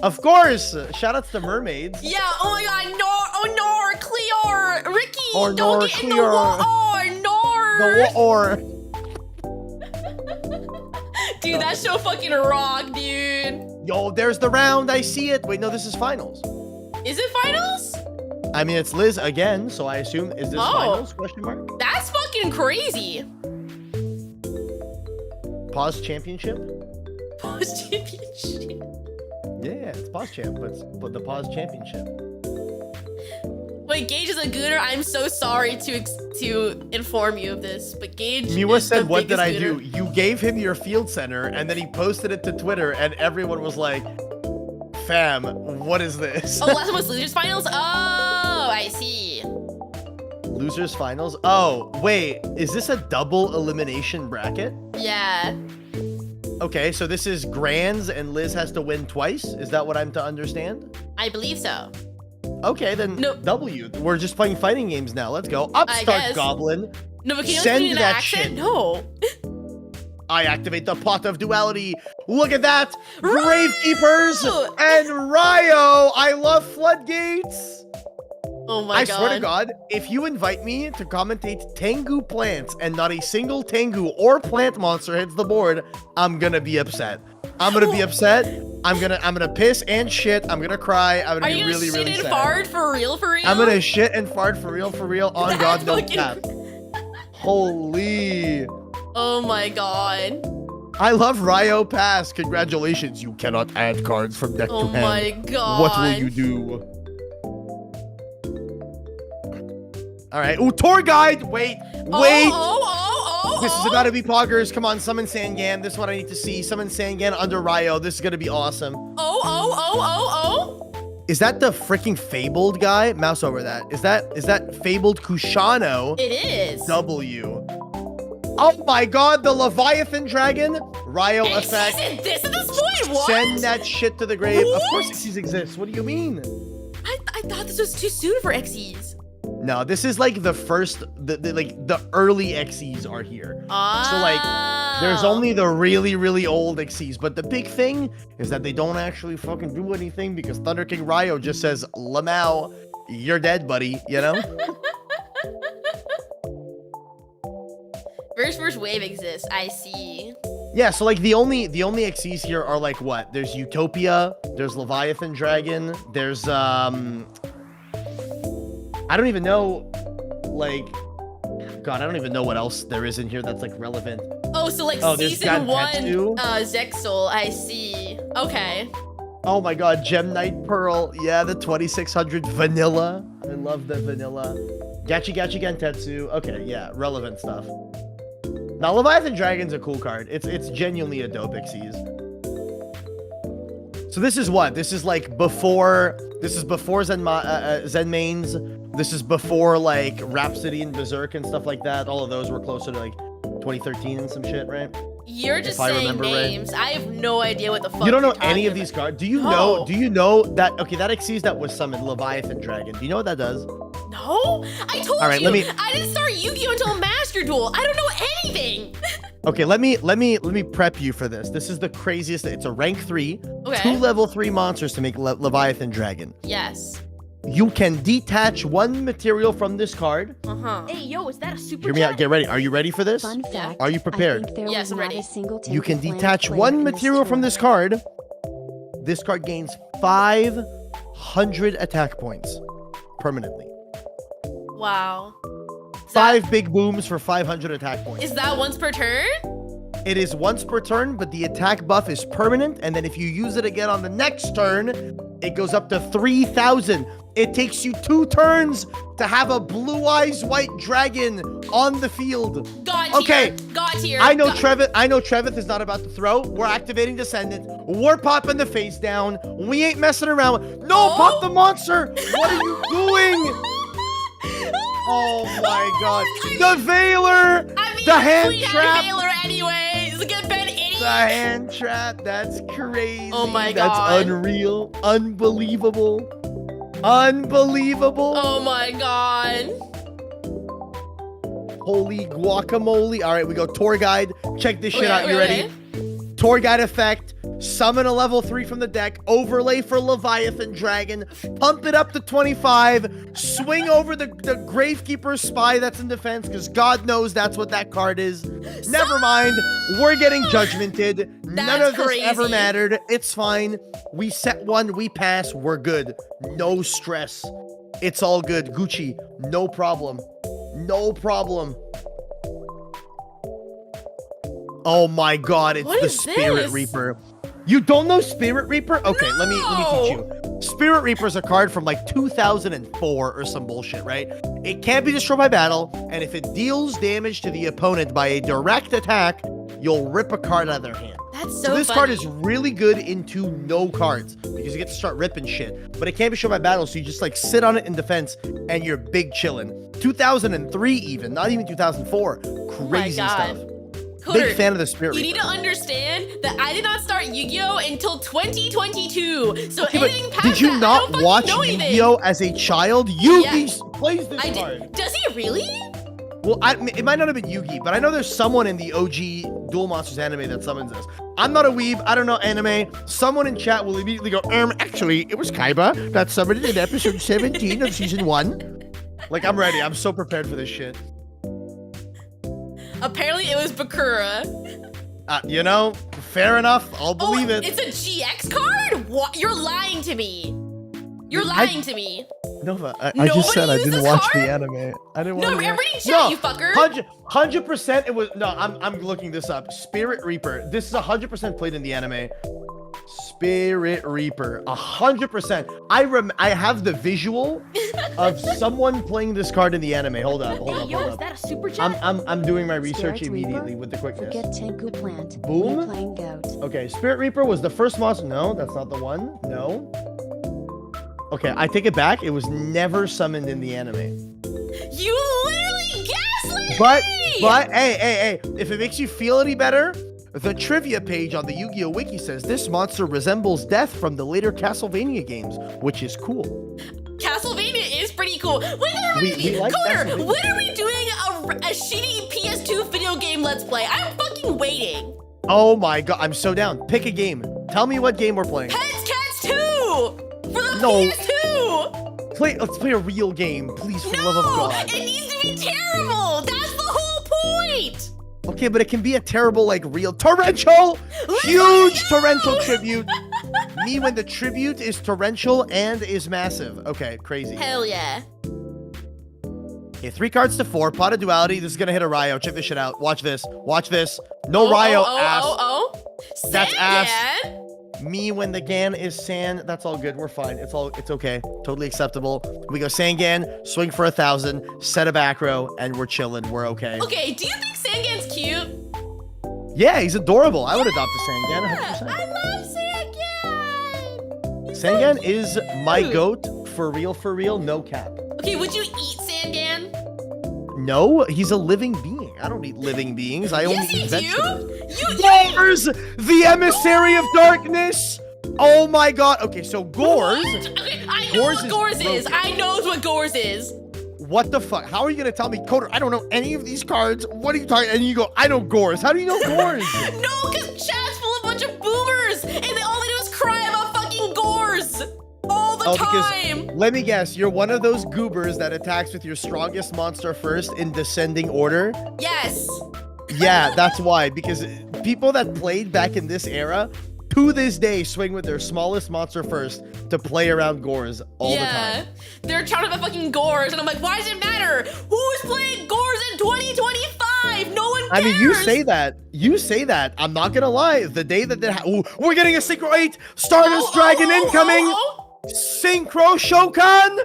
Of course. Shout outs to mermaids. Yeah. Oh my God. Nor. Oh, Nor. Clear. Ricky. Or don't Nor, get in the Clear. water. Nor. The or. Dude, that show fucking rock, dude. Yo, there's the round. I see it. Wait, no, this is finals. Is it finals? I mean, it's Liz again, so I assume, is this finals? Question mark. That's fucking crazy. Pause championship? Post championship. Yeah, it's pause champ, but the pause championship. Wait, Gage is a gooner. I'm so sorry to inform you of this, but Gage. Miwa is said, the "What did I biggest do?" gooner. You gave him your field center, and then he posted it to Twitter, and everyone was like, "Fam, what is this?" Oh, last one was losers finals. Oh, I see. Losers finals. Oh, wait, is this a double elimination bracket? Yeah. Okay, so this is grands, and Liz has to win twice. Is that what I'm to understand? I believe so. Okay, then No. W. We're just playing fighting games now. Let's go. I Upstart guess. Goblin. No, but can you Send put it in that accent? shit. No. I activate the pot of duality. Look at that. Gravekeepers and Ryo. I love floodgates. Oh my I God. swear to God, if you invite me to commentate Tengu plants and not a single Tengu or plant monster hits the board, I'm gonna be upset. I'm gonna be upset. I'm gonna piss and shit. I'm gonna cry. I'm gonna Are be you gonna really, shit really and sad. fart for real? For real? I'm gonna shit and fart for real, on God, no fucking- cap. Holy. Oh my God. I love Ryo Pass. Congratulations. You cannot add cards from deck Oh to hand. my God. What will you do? All right. Ooh, tour guide. Wait. This is about to be poggers. Come on, summon Sangan. This is what I need to see. Summon Sangan under Ryo. This is gonna be awesome. Is that the freaking fabled guy? Mouse over that. Is that fabled Kushano? It is. W. Oh my God, the Leviathan dragon. Ryo effect. Exceeds this at this point. What? Send that shit to the grave. Of course What? Xyz exists. What do you mean? I thought this was too soon for Xyz. No, this is like the first, the early Xyz are here. So like, there's only the really, really old Xyz. But the big thing is that they don't actually fucking do anything because Thunder King Ryo just says, Lamau, you're dead, buddy, you know? First wave exists. I see. Yeah, so like the only Xyz here are like what? There's Utopia, there's Leviathan Dragon, there's I don't even know, like, God, I don't even know what else there is in here that's like relevant. Oh, so like there's season one, Gantetsu. Zexal. I see. Okay. Oh my God, Gem Knight Pearl. Yeah, the 2600 vanilla. I love the vanilla. Gachi Gachi Gentetsu. Okay, yeah, relevant stuff. Now, Leviathan Dragon's a cool card. It's genuinely a dope Xyz. So this is what? This is like before. This is before Zen Mains. This is before like Rhapsody and Berserk and stuff like that. All of those were closer to like 2013 and some shit, right? You're just If I saying remember right. names. I have no idea what the fuck. You don't know you're any talking of these about. cards? Do you No. know? Do you know that? Okay, that Xyz that was summoned, Leviathan Dragon. Do you know what that does? No, I told All right, you. let me- I didn't start Yu-Gi-Oh until Master Duel. I don't know anything. Okay, let me prep you for this. This is the craziest. It's a rank 3, Okay. 2 level 3 monsters to make Leviathan Dragon. Yes. You can detach 1 material from this card. Hey, yo, is that a super? Hear me out. Get ready. Are you ready for this? Fun fact. Are you prepared? I think there Yes, was I'm not ready. a single You can Tengu detach player 1 in this material from this tournament. card. This card gains 500 attack points permanently. Wow. 5 big booms for 500 attack points. Is that once per turn? It is once per turn, but the attack buff is permanent, and then if you use it again on the next turn, it goes up to 3,000. It takes you 2 turns to have a blue eyes white dragon on the field. God tier. Okay. God tier. I know God- Trevith is not about to throw. We're activating Descendant. We're popping the face down. We ain't messing around. No, Oh. pop the monster. What are you doing? Oh my God. The Veiler. I mean, The hand Sweetheart trap. Hailer anyways. Look at Ben idiot. The hand trap. That's crazy. Oh my That's God. unreal. Unbelievable. Unbelievable. Oh my God. Holy guacamole. All right, we go tour guide. Check this shit out. You Okay. ready? Tour guide effect. Summon a level 3 from the deck. Overlay for Leviathan Dragon. Pump it up to 25. Swing over the Gravekeeper's Spy that's in defense, because God knows that's what that card is. Never mind. We're getting judgmented. None of this ever mattered. It's fine. We set one. We pass. We're good. No stress. It's all good. Gucci. No problem. No problem. Oh my God, it's the Spirit Reaper. You don't know Spirit Reaper? Okay, let me teach you. Spirit Reaper is a card from like 2004 or some bullshit, right? It can't be destroyed by battle, and if it deals damage to the opponent by a direct attack, you'll rip a card out of their hand. That's So this card is really good into no cards, because you get to start ripping shit. But it can't be shown by battle, so you just like sit on it in defense, and you're big chillin'. 2003 even, not even 2004. Crazy stuff. Cooter, big fan of the Spirit You Reaper. need to understand that I did not start Yu-Gi-Oh until 2022. So Okay, anything past did you that, I not don't fucking watch know anything. Yu-Gi-Oh as a child? Yugi plays this card. Does he really? Well, it might not have been Yugi, but I know there's someone in the OG Duel Monsters anime that summons this. I'm not a weeb. I don't know anime. Someone in chat will immediately go, actually, it was Kaiba that summoned it in episode 17 of season 1. Like, I'm ready. I'm so prepared for this shit. Apparently, it was Bakura. You know, fair enough. I'll believe it. It's a GX card? What? You're lying to me. You're lying to me. Nova, I just said I didn't watch the anime. I didn't watch No, the everybody in chat, you fucker. 100% it was. No, I'm looking this up. Spirit Reaper. This is 100% played in the anime. Spirit Reaper. 100%. I have the visual of someone playing this card in the anime. Hold up. Is that a super chat? I'm doing my research Spirit immediately Reaper? with the quickness. Forget Tengu plant. Boom. Playing goat. Okay, Spirit Reaper was the first monster. No, that's not the one. No. Okay, I take it back. It was never summoned in the anime. You literally gaslit me! But, hey, if it makes you feel any better, the trivia page on the Yu-Gi-Oh! Wiki says this monster resembles Death from the later Castlevania games, which is cool. Castlevania is pretty cool. When are We like Coder, Castlevania. when are we doing a shitty PS2 video game Let's Play? I'm fucking waiting. Oh my God, I'm so down. Pick a game. Tell me what game we're playing. Pets Cats 2! For the No. PS2! Let's play a real game, please, for the love of No! God. It needs to be terrible! That's the whole point! Okay, but it can be a terrible, like, real torrential, huge torrential tribute. Me when the tribute is torrential and is massive. Okay, crazy. Hell yeah. Okay, 3 cards to 4. Pot of Duality. This is gonna hit a Ryo. Check this shit out. Watch this. Watch this. No Ryo. Ass. That's ass. Sangan? Me when the Gan is San. That's all good. We're fine. It's okay. Totally acceptable. We go Sangan, swing for 1,000, set a back row, and we're chilling. We're okay. Okay, do you think Sangan's cute? Yeah, he's adorable. I would adopt a Sangan. 100%. I love Sangan! He's so Sangan is my cute. goat for real, no cap. Okay, would you eat Sangan? No, he's a living being. I don't eat living beings. I only Yes, eat you vegetables. do! Gores, the emissary of darkness. Oh my God. Okay, so Gores. What? Okay, I know Gores what is Gores is. broken. I knows what Gores is. What the fuck? How are you gonna tell me, Coder? I don't know any of these cards. What are you talking? And you go, I know Gores. How do you know Gores? No, because chat's full of a bunch of boomers, and all they do is cry about fucking Gores all the time. Let me guess, you're one of those goobers that attacks with your strongest monster first in descending order. Yes. Yeah, that's why. Because people that played back in this era, to this day, swing with their smallest monster first to play around Gores all the time. They're trying to fucking Gores, and I'm like, why does it matter? Who's playing Gores in 2025? No one cares. I mean, you say that. I'm not gonna lie. The day that we're getting a Synchro 8 Stardust Dragon incoming. Synchro Shokan!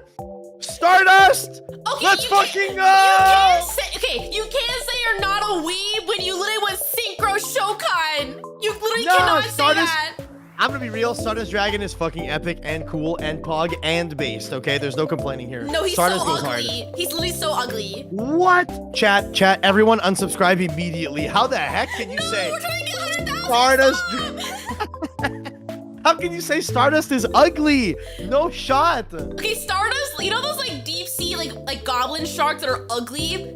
Stardust! Okay, Let's fucking go! You can't say you're not a weeb when you literally went Synchro Shokan. You literally No, cannot Stardust- say that. I'm gonna be real. Stardust Dragon is fucking epic and cool and pog and based. Okay, there's no complaining here. No, he's Stardust so goes hard. ugly. He's literally so ugly. What? Chat, everyone unsubscribe immediately. How the heck can you say We're trying to get 100,000 Stardust? subs! How can you say Stardust is ugly? No shot. Okay, Stardust, you know those like deep sea like goblin sharks that are ugly?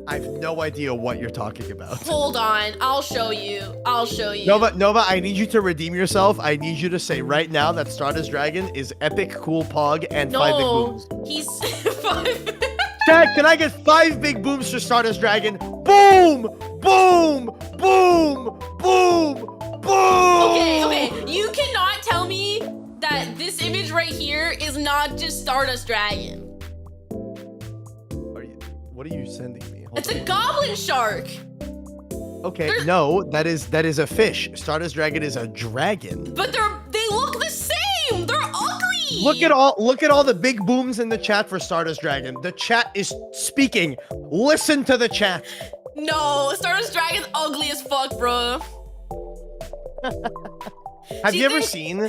I have no idea what you're talking about. Hold on, I'll show you. Nova, I need you to redeem yourself. I need you to say right now that Stardust Dragon is epic, cool, pog, and 5 big booms. He's 5. Chat, can I get 5 big booms for Stardust Dragon? Boom! Boom! Boom! Boom! Boom! Okay, you cannot tell me that this image right here is not just Stardust Dragon. What are you sending me? Hold It's on. a goblin shark. Okay, no, that is a fish. Stardust Dragon is a dragon. But they look the same. They're ugly. Look at all the big booms in the chat for Stardust Dragon. The chat is speaking. Listen to the chat. No, Stardust Dragon's ugly as fuck, bro. Have you ever seen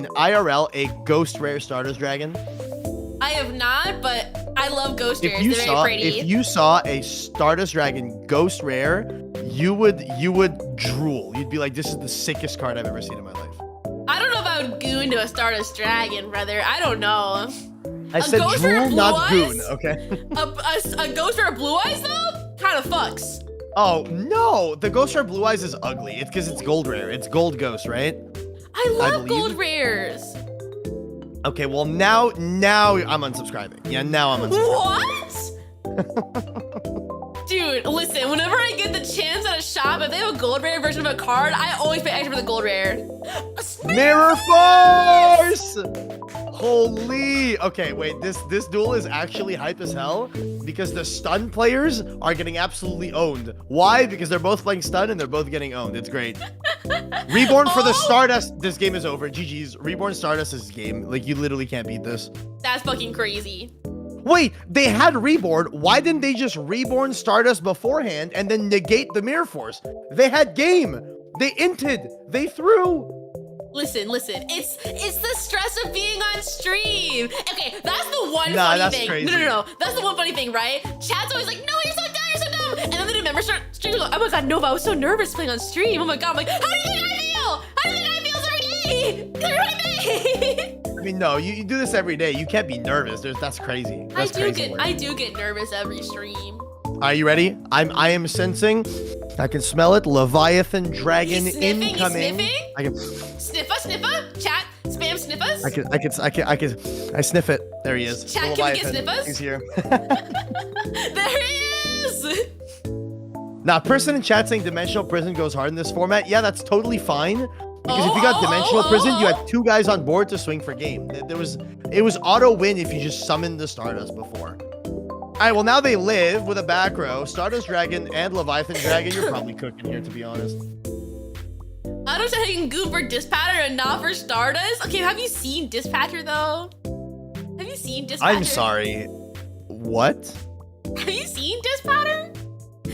IRL a ghost rare Stardust Dragon? I have not, but I love ghost rares. They're very pretty. If you saw a Stardust Dragon ghost rare, you would drool. You'd be like, this is the sickest card I've ever seen in my life. I don't know if I would goon to a Stardust Dragon, brother. I don't know. I said ghost rare drool, blue not eyes? goon, okay? A ghost rare blue eyes though, kind of fucks. Oh, no. The ghost rare blue eyes is ugly. It's because it's gold rare. It's gold ghost, right? I love believe. gold rares. Okay, well, now I'm unsubscribing. Yeah, now I'm unsubscribing. What? Dude, listen, whenever I get the chance at a shop, if they have a gold rare version of a card, I always pay extra for the gold rare. Mirror Force! Holy. Okay, wait, this duel is actually hype as hell because the stun players are getting absolutely owned. Why? Because they're both playing stun and they're both getting owned. It's great. Reborn for the Stardust. This game is over. GG's. Reborn Stardust is game. Like, you literally can't beat this. That's fucking crazy. Wait, they had Reborn. Why didn't they just Reborn Stardust beforehand and then negate the Mirror Force? They had game. They inted. They threw. Listen. It's the stress of being on stream. Okay, that's the one Nah, funny that's thing. crazy. No. That's the one funny thing, right? Chat's always like, no, you're so dumb, you're so dumb. And then the new members start streaming. Like, oh my god, Nova, I was so nervous playing on stream. Oh my god, I'm like, how do you think I feel? How do you think I feel? Sorry, I mean, no, you do this every day. You can't be nervous. That's crazy. That's crazy. I do get nervous every stream. Are you ready? I am sensing. I can smell it. Leviathan Dragon He's sniffing, incoming. he's sniffing? I can. Sniffa? Chat, spam sniffas? I sniff it. There he is. Chat, The can we get Leviathan. sniffas? He's here. There he is! Now, person in chat saying Dimensional Prison goes hard in this format. Yeah, that's totally fine. Because if you got Dimensional Prison, you had 2 guys on board to swing for game. It was auto win if you just summoned the Stardust before. All right, well, now they live with a back row. Stardust Dragon and Leviathan Dragon. You're probably cooking here, to be honest. I don't know how you can goop for Dispatcher and not for Stardust. Okay, have you seen Dispatcher though? Have you seen Dispatcher? I'm sorry. What? Have you seen Dispatcher?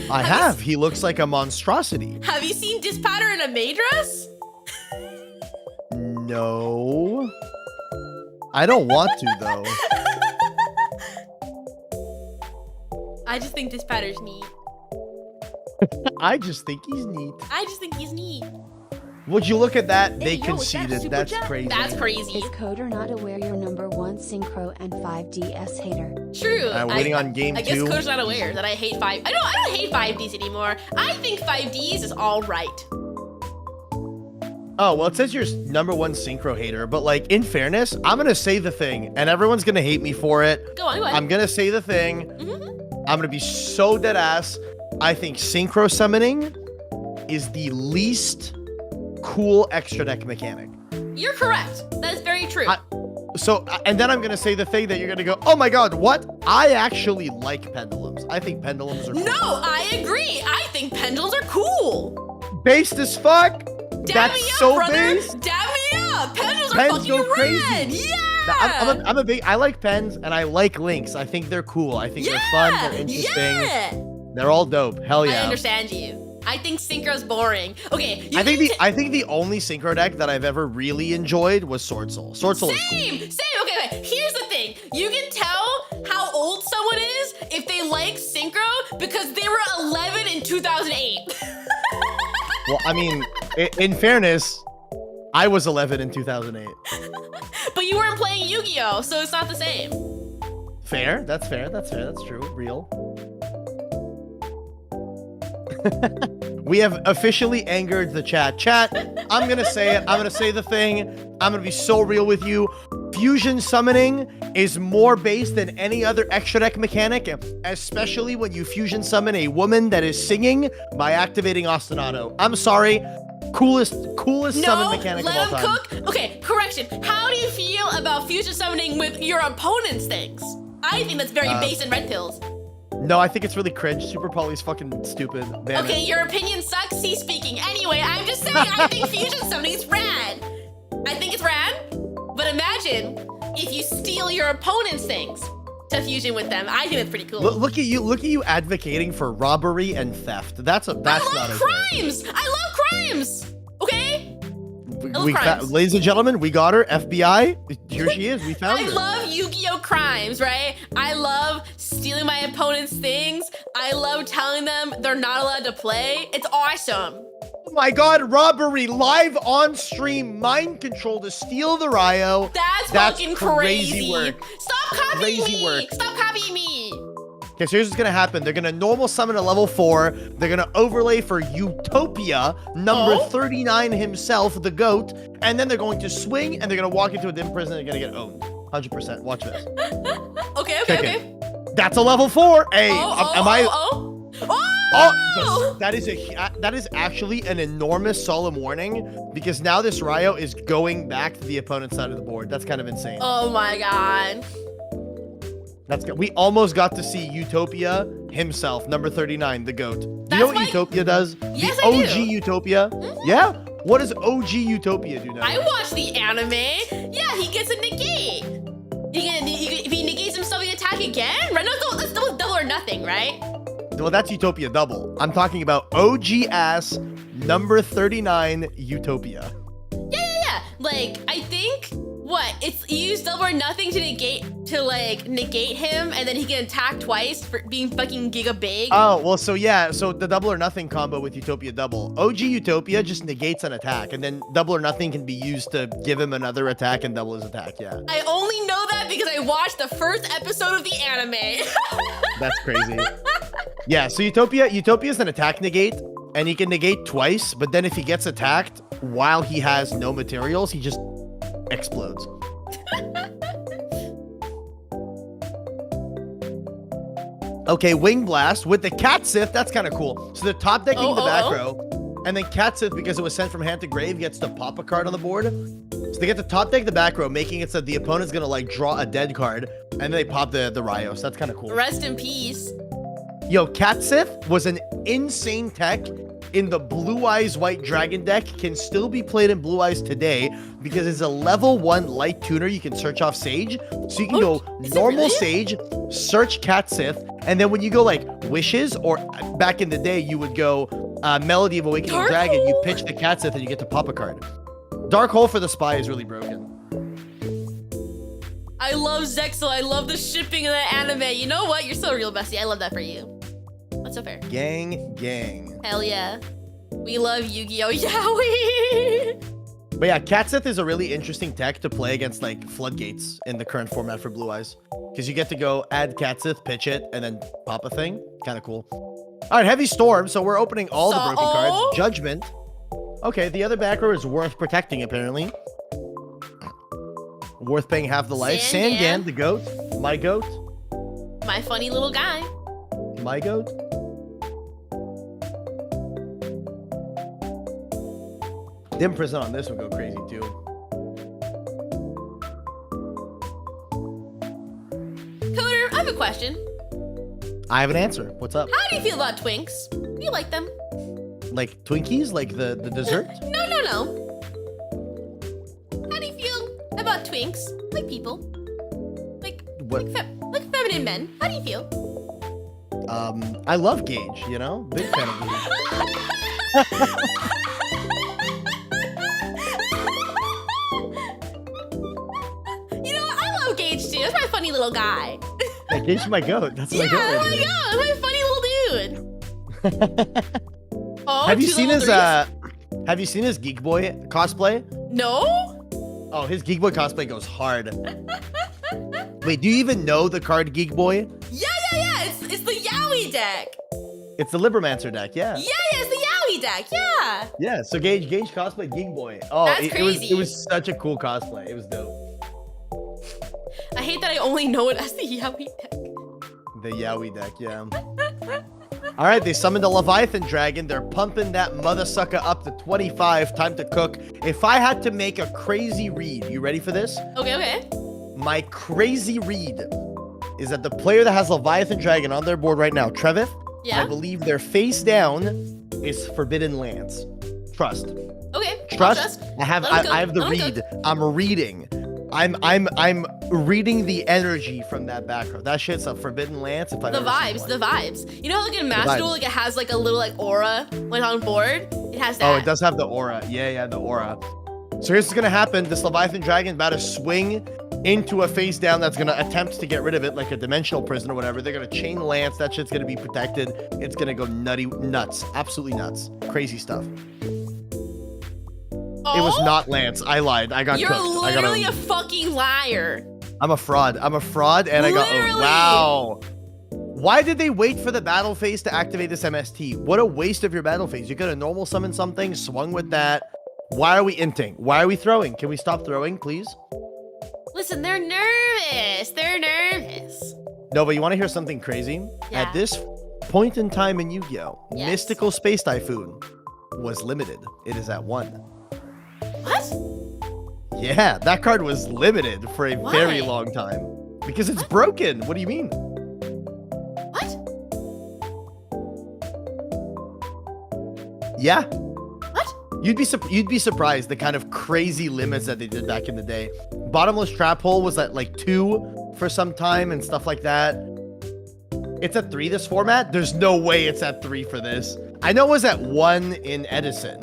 I have. He looks like a monstrosity. Have you seen Dispatcher in a May dress? No. I don't want to, though. I just think Dispatcher's neat. I just think he's neat. I just think he's neat. Would you look at that? They Hey, yo, is that conceded. Super That's Jet? crazy. That's crazy. Is Coder not aware you're #1 synchro and 5DS hater? True. Waiting on game I guess 2. Coder's not aware that I hate 5. I don't hate 5Ds anymore. I think 5Ds is all right. Oh, well, it says you're #1 synchro hater, but like, in fairness, I'm gonna say the thing, and everyone's gonna hate me for it. Go on. I'm gonna say the thing. I'm gonna be so dead ass. I think synchro summoning is the least cool extra deck mechanic. You're correct. That is very true. And then I'm gonna say the thing that you're gonna go, oh my god, what? I actually like pendulums. I think pendulums are cool. No, I agree. I think pendulums are cool. Based as fuck. Dab me That's up, so brother. based. Dab me up. Pendulums are Pens fucking go crazy. rad. Yeah. I like pens and I like links. I think they're cool. I think they're fun. They're interesting. Yeah. They're all dope. Hell yeah. I understand you. I think synchro's boring. Okay, I think the only synchro deck that I've ever really enjoyed was Sword Soul. Sword Soul is cool. Same. Okay. Here's the thing. You can tell how old someone is if they like synchro because they were 11 in 2008. Well, I mean, in fairness, I was 11 in 2008. But you weren't playing Yu-Gi-Oh, so it's not the same. Fair. That's true. Real. We have officially angered the chat. Chat, I'm gonna say it. I'm gonna say the thing. I'm gonna be so real with you. Fusion summoning is more based than any other extra deck mechanic, especially when you fusion summon a woman that is singing by activating ostinato. I'm sorry. Coolest summon mechanic of all time. Cook? Okay, correction. How do you feel about fusion summoning with your opponent's things? I think that's very base and red pills. No, I think it's really cringe. Super Poly's fucking stupid. Ban Okay, it. your opinion sucks. Cease speaking. Anyway, I'm just saying I think fusion summoning is rad. I think it's rad, but imagine if you steal your opponent's things to fusion with them. I think that's pretty cool. Look at you advocating for robbery and theft. That's not okay. Crimes. I love crimes. Okay. Ladies and gentlemen, we got her. FBI, here she is. We found her. I love Yu-Gi-Oh crimes, right? I love stealing my opponent's things. I love telling them they're not allowed to play. It's awesome. Oh my god, robbery live on stream, mind control to steal the Ryo. That's fucking crazy crazy. work. Stop copying Crazy me. work. Stop copying me. Okay, so here's what's gonna happen. They're gonna normal summon a level 4. They're gonna overlay for Utopia, number 39 himself, the GOAT, and then they're going to swing and they're gonna walk into a dim prison and they're gonna get owned. 100%. Watch this. Okay. That's a level 4. Hey, am I? Oh! That is actually an enormous solemn warning because now this Ryo is going back to the opponent's side of the board. That's kind of insane. Oh my god. That's good. We almost got to see Utopia himself, number 39, the GOAT. You That's know what Utopia does? Yes, the I OG do. Utopia? Yeah? What does OG Utopia do now? I watched the anime. Yeah, he gets a negate. If he negates himself, he can attack again? Right? No, that's double or nothing, right? Well, that's Utopia double. I'm talking about OG ass number 39 Utopia. Yeah. Like, I think it's you use double or nothing to negate him, and then he can attack twice for being fucking giga big. Oh, well, so the double or nothing combo with Utopia double. OG Utopia just negates an attack, and then double or nothing can be used to give him another attack and double his attack, yeah. I only know that because I watched the first episode of the anime. That's crazy. Yeah, so Utopia is an attack negate, and he can negate twice, but then if he gets attacked while he has no materials, he just explodes. Okay, Wing Blast with the Cat Sith. That's kind of cool. So they're top decking the back row, and then Cat Sith, because it was sent from hand to grave, gets to pop a card on the board. So they get to top deck the back row, making it so the opponent's gonna like draw a dead card, and then they pop the Ryo. So that's kind of cool. Rest in peace. Yo, Cat Sith was an insane tech in the Blue Eyes White Dragon deck, can still be played in Blue Eyes today because it's a level 1 light tuner. You can search off Sage. So you can go normal Sage, search Cat Sith, and then when you go like Wishes, or back in the day, you would go Melody of Awakening Dark Dragon, Hole? you pitch the Cat Sith and you get to pop a card. Dark Hole for the Spy is really broken. I love Zexel. I love the shipping of the anime. You know what? You're so real, bestie. I love that for you. That's so fair. Gang. Hell yeah. We love Yu-Gi-Oh! Yowie! But yeah, Cat Sith is a really interesting tech to play against like Floodgates in the current format for Blue Eyes. Because you get to go add Cat Sith, pitch it, and then pop a thing. Kind of cool. All right, Heavy Storm. So we're opening all the broken cards. Judgment. Okay, the other back row is worth protecting, apparently. Worth paying half the life. Sangan, the GOAT. My GOAT. My funny little guy. My GOAT. Dim Prison on this would go crazy too. Coder, I have a question. I have an answer. What's up? How do you feel about Twinks? Do you like them? Like Twinkies? Like the dessert? No. How do you feel about Twinks? Like people. Like What? like feminine men. How do you feel? I love Gage, you know? Big fan of Gage. You know what? I love Gage too. That's my funny little guy. Yeah, Gage's my goat. That's my goat. Yeah, right my there. God, my funny little dude. Oh, Have you two seen level his threes? Have you seen his Geek Boy cosplay? No? Oh, his Geek Boy cosplay goes hard. Wait, do you even know the card Geek Boy? Yeah. It's the Yowie deck. It's the Libromancer deck, yeah. Yeah, it's the Yowie deck. Yeah. Yeah, so Gage cosplay Geek Boy. Oh, That's it crazy. was such a cool cosplay. It was dope. I hate that I only know it as the Yowie deck. The Yowie deck, yeah. All right, they summoned a Leviathan dragon. They're pumping that mother sucker up to 25. Time to cook. If I had to make a crazy read, you ready for this? Okay. My crazy read is that the player that has Leviathan dragon on their board right now, Trevith, Yeah. I believe their face down is Forbidden Lance. Trust. Okay. Trust. I have Let 'em go. I have the Let 'em read. I'm reading. I'm reading the energy from that background. That shit's a Forbidden Lance. If I've The ever seen vibes, one. the vibes. You know how like in Master vibes. Duel, like it has like a little like aura when on board? It has that. Oh, it does have the aura. Yeah, the aura. So here's what's gonna happen. This Leviathan dragon about to swing into a face down that's gonna attempt to get rid of it like a dimensional prison or whatever. They're gonna chain lance. That shit's gonna be protected. It's gonna go nuts. Absolutely nuts. Crazy stuff. Oh, It was not Lance. I lied. I got You're cooked. literally a fucking liar. I'm a fraud, and I got Literally. wow. Why did they wait for the battle phase to activate this MST? What a waste of your battle phase. You could have normal summoned something, swung with that. Why are we inting? Why are we throwing? Can we stop throwing, please? Listen, they're nervous. They're nervous. No, but you want to hear something crazy? Yeah. At this point in time in Yu-Gi-Oh, Yes. Mystical Space Typhoon was limited. It is at 1. What? Yeah, that card was limited for a very Why? long time. Because it's broken. What do you mean? What? Yeah. What? You'd be surprised the kind of crazy limits that they did back in the day. Bottomless Trap Hole was at like 2 for some time and stuff like that. It's at 3 this format. There's no way it's at 3 for this. I know it was at 1 in Edison.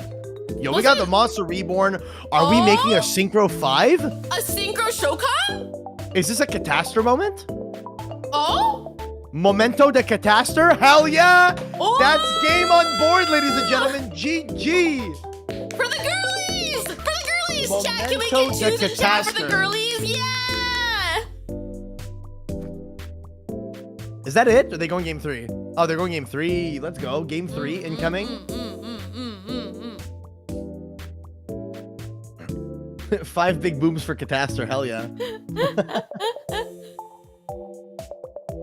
Yo, we Was got it? the Monster Reborn. Are we making a Synchro 5? A Synchro Shokan? Is this a Catastor moment? Oh? Memento de Catastor? Hell yeah! Oh! That's game on board, ladies and gentlemen. GG! For the girlies! For the girlies! Chat, can we Memento get de choose a chat for the Catastor. girlies? Yeah! Is that it? Are they going game 3? Oh, they're going game 3. Let's go. Game 3 incoming. 5 big booms for Catastor. Hell yeah.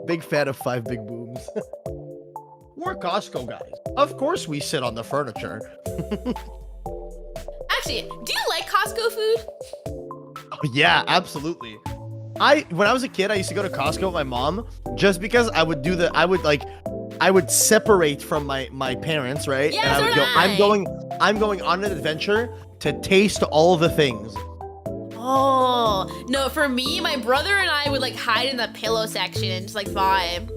Big fan of 5 big booms. We're Costco guys. Of course we sit on the furniture. Actually, do you like Costco food? Oh, yeah, absolutely. When I was a kid, I used to go to Costco with my mom just because I would separate from my parents, right? Yeah, and I so would did go, I. I'm going on an adventure to taste all the things. Oh, no, for me, my brother and I would like hide in the pillow section and just like vibe.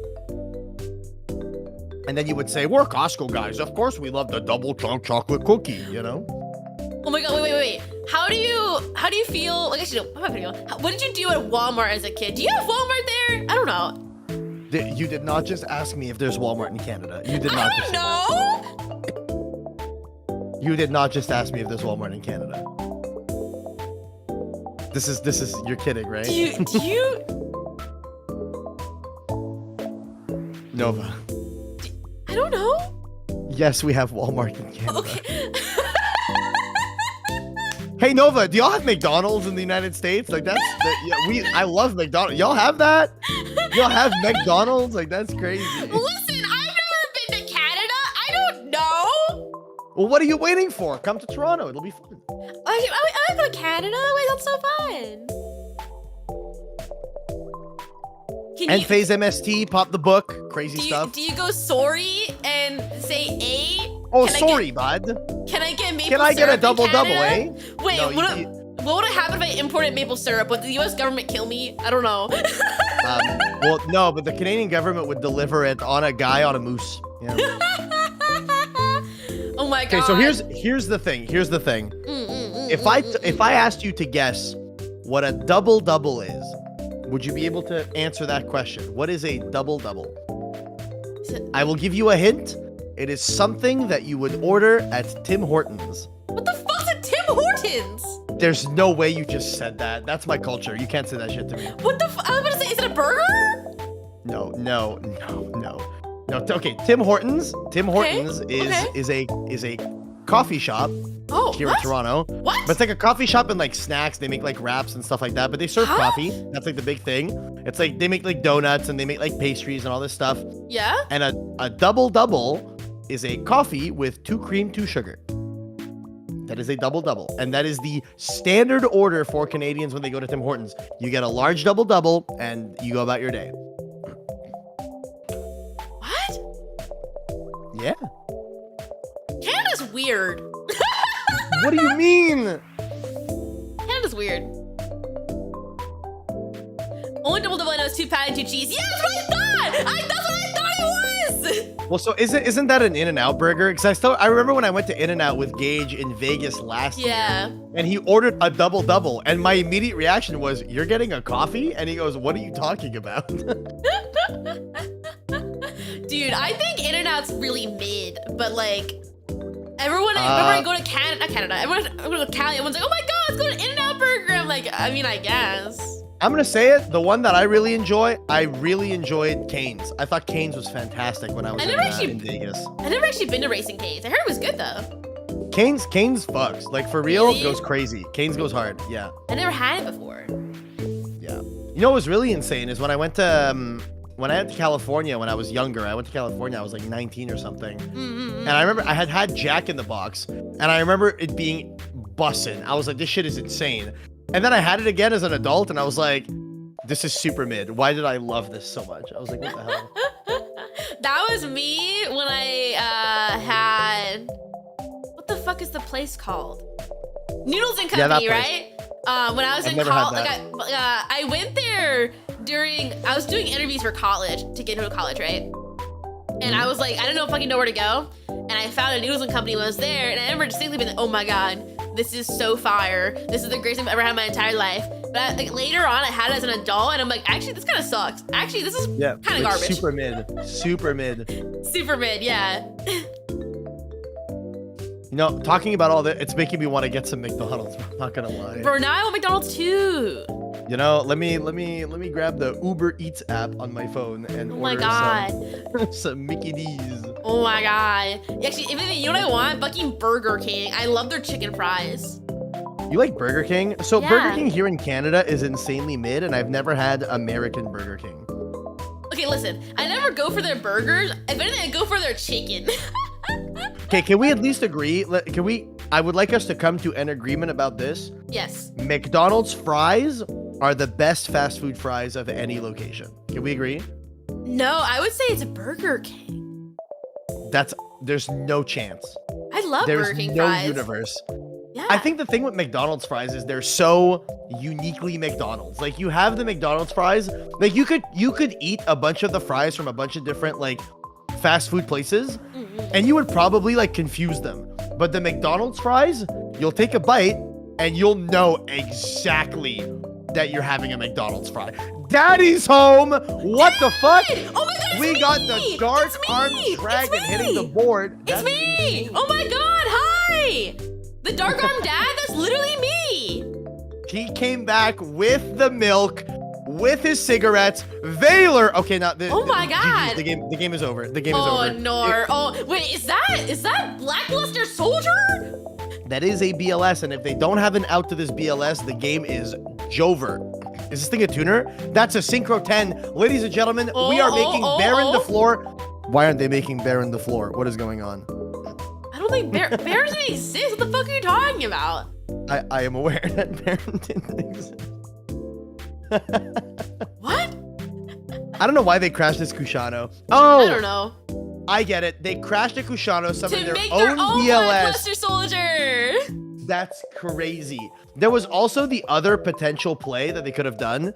And then you would say, we're Costco guys. Of course we love the double chunk chocolate cookie, you know? Oh my god, wait. How do you feel? Like, actually, no, what did you do at Walmart as a kid? Do you have Walmart there? I don't know. You did not just ask me if there's Walmart in Canada. You did not I just don't know. You did not just ask me if there's Walmart in Canada. This is you're kidding, right? Do you Nova. I don't know. Yes, we have Walmart in Canada. Okay. Hey Nova, do y'all have McDonald's in the United States? Like I love McDonald's. Y'all have that? Y'all have McDonald's? Like that's crazy. Listen, I've never been to Canada. I don't know. Well, what are you waiting for? Come to Toronto. It'll be fun. I go to Canada. Wait, that's so fun. And phase MST, pop the book, crazy stuff. Do you go sorry and say A? Oh, Can I sorry, bud. Can I get maple Can I get a syrup in double, Canada? eh? Wait, No, what would happen if I imported maple syrup? Would the U.S. government kill me? I don't know. Well, no, but the Canadian government would deliver it on a guy on a moose. Yeah. Oh my god. Okay, so here's the thing. Here's the thing. If I asked you to guess what a double double is, would you be able to answer that question? What is a double double? I will give you a hint. It is something that you would order at Tim Hortons. What the fuck's a Tim Hortons? There's no way you just said that. That's my culture. You can't say that shit to me. What the I was gonna say, is it a burger? No. Okay, Tim Hortons. Is a coffee shop here in Toronto. What? But it's like a coffee shop and like snacks. They make like wraps and stuff like that. But they serve coffee. That's like the big thing. It's like they make like donuts and they make like pastries and all this stuff. Yeah. And a double double is a coffee with 2 cream, 2 sugar. That is a double double, and that is the standard order for Canadians when they go to Tim Hortons. You get a large double double, and you go about your day. What? Yeah. Canada's weird. What do you mean? Canada's weird. Only double double I know is 2 patty, 2 cheese. Yeah, that's what I thought. That's what I thought it was. Well, so isn't that an In-N-Out burger? Because I remember when I went to In-N-Out with Gage in Vegas last year, and he ordered a double double, and my immediate reaction was, "You're getting a coffee?" And he goes, "What are you talking about?" Dude, I think In-N-Out's really mid, but like everyone, whenever I go to Canada, everyone I go to Cali, everyone's like, "Oh my god, let's go to In-N-Out Burger." I'm like, I mean, I guess. I'm gonna say it. The one that I really enjoyed Cane's. I thought Cane's was fantastic when I was in Vegas. I've never actually been to Racing Cane's. I heard it was good though. Cane's fucks. Like for real, Really? goes crazy. Cane's goes hard. Yeah. I never had it before. Yeah. You know what was really insane is when I went to California when I was younger. I went to California. I was like 19 or something. And I remember I had Jack in the Box, and I remember it being bussin'. I was like, this shit is insane. And then I had it again as an adult, and I was like, this is super mid. Why did I love this so much? I was like, what the hell? That was me when I had, what the fuck is the place called? Noodles and Company, right? When I was in college, like I went there I was doing interviews for college to get into college, right? And I was like, I didn't fucking know where to go. And I found a Noodles and Company when I was there, and I remember distinctly being like, oh my god, this is so fire. This is the greatest thing I've ever had in my entire life. But like later on, I had it as an adult, and I'm like, actually, this kind of sucks. Actually, this is kind of garbage. Super mid. Super mid. Super mid, yeah. You know, talking about all that, it's making me want to get some McDonald's. I'm not gonna lie. Bro, now I want McDonald's too. You know, let me grab the Uber Eats app on my phone and order some Mickey D's. Oh my god. Actually, you know what I want? Fucking Burger King. I love their chicken fries. You like Burger King? So Burger King here in Canada is insanely mid, and I've never had American Burger King. Okay, listen. I never go for their burgers. If anything, I go for their chicken. Okay, can we at least agree? I would like us to come to an agreement about this. Yes. McDonald's fries are the best fast food fries of any location. Can we agree? No, I would say it's a Burger King. There's no chance. I love Burger King fries. There's no universe. Yeah. I think the thing with McDonald's fries is they're so uniquely McDonald's. Like you have the McDonald's fries, like you could eat a bunch of the fries from a bunch of different like fast food places, and you would probably like confuse them. But the McDonald's fries, you'll take a bite and you'll know exactly that you're having a McDonald's fry. Daddy's home. What the fuck? Oh my god, we got the dark arm dragon hitting the board. It's me. Insane. Oh my god, hi. The dark arm dad, that's literally me. He came back with the milk, with his cigarettes. Valor. Okay, now oh my god. The game is over. The game is over. Oh no. Wait, is that Blackluster Soldier? That is a BLS, and if they don't have an out to this BLS, the game is Jover. Is this thing a tuner? That's a Synchro 10. Ladies and gentlemen, we are making Baron the floor. Why aren't they making Baron the floor? What is going on? I don't think Baron doesn't exist. What the fuck are you talking about? I am aware that Baron didn't exist. What? I don't know why they crashed this Kushano. Oh! I don't know. I get it. They crashed a Kushano, summoned their own BLS. Blackluster Soldier. That's crazy. There was also the other potential play that they could have done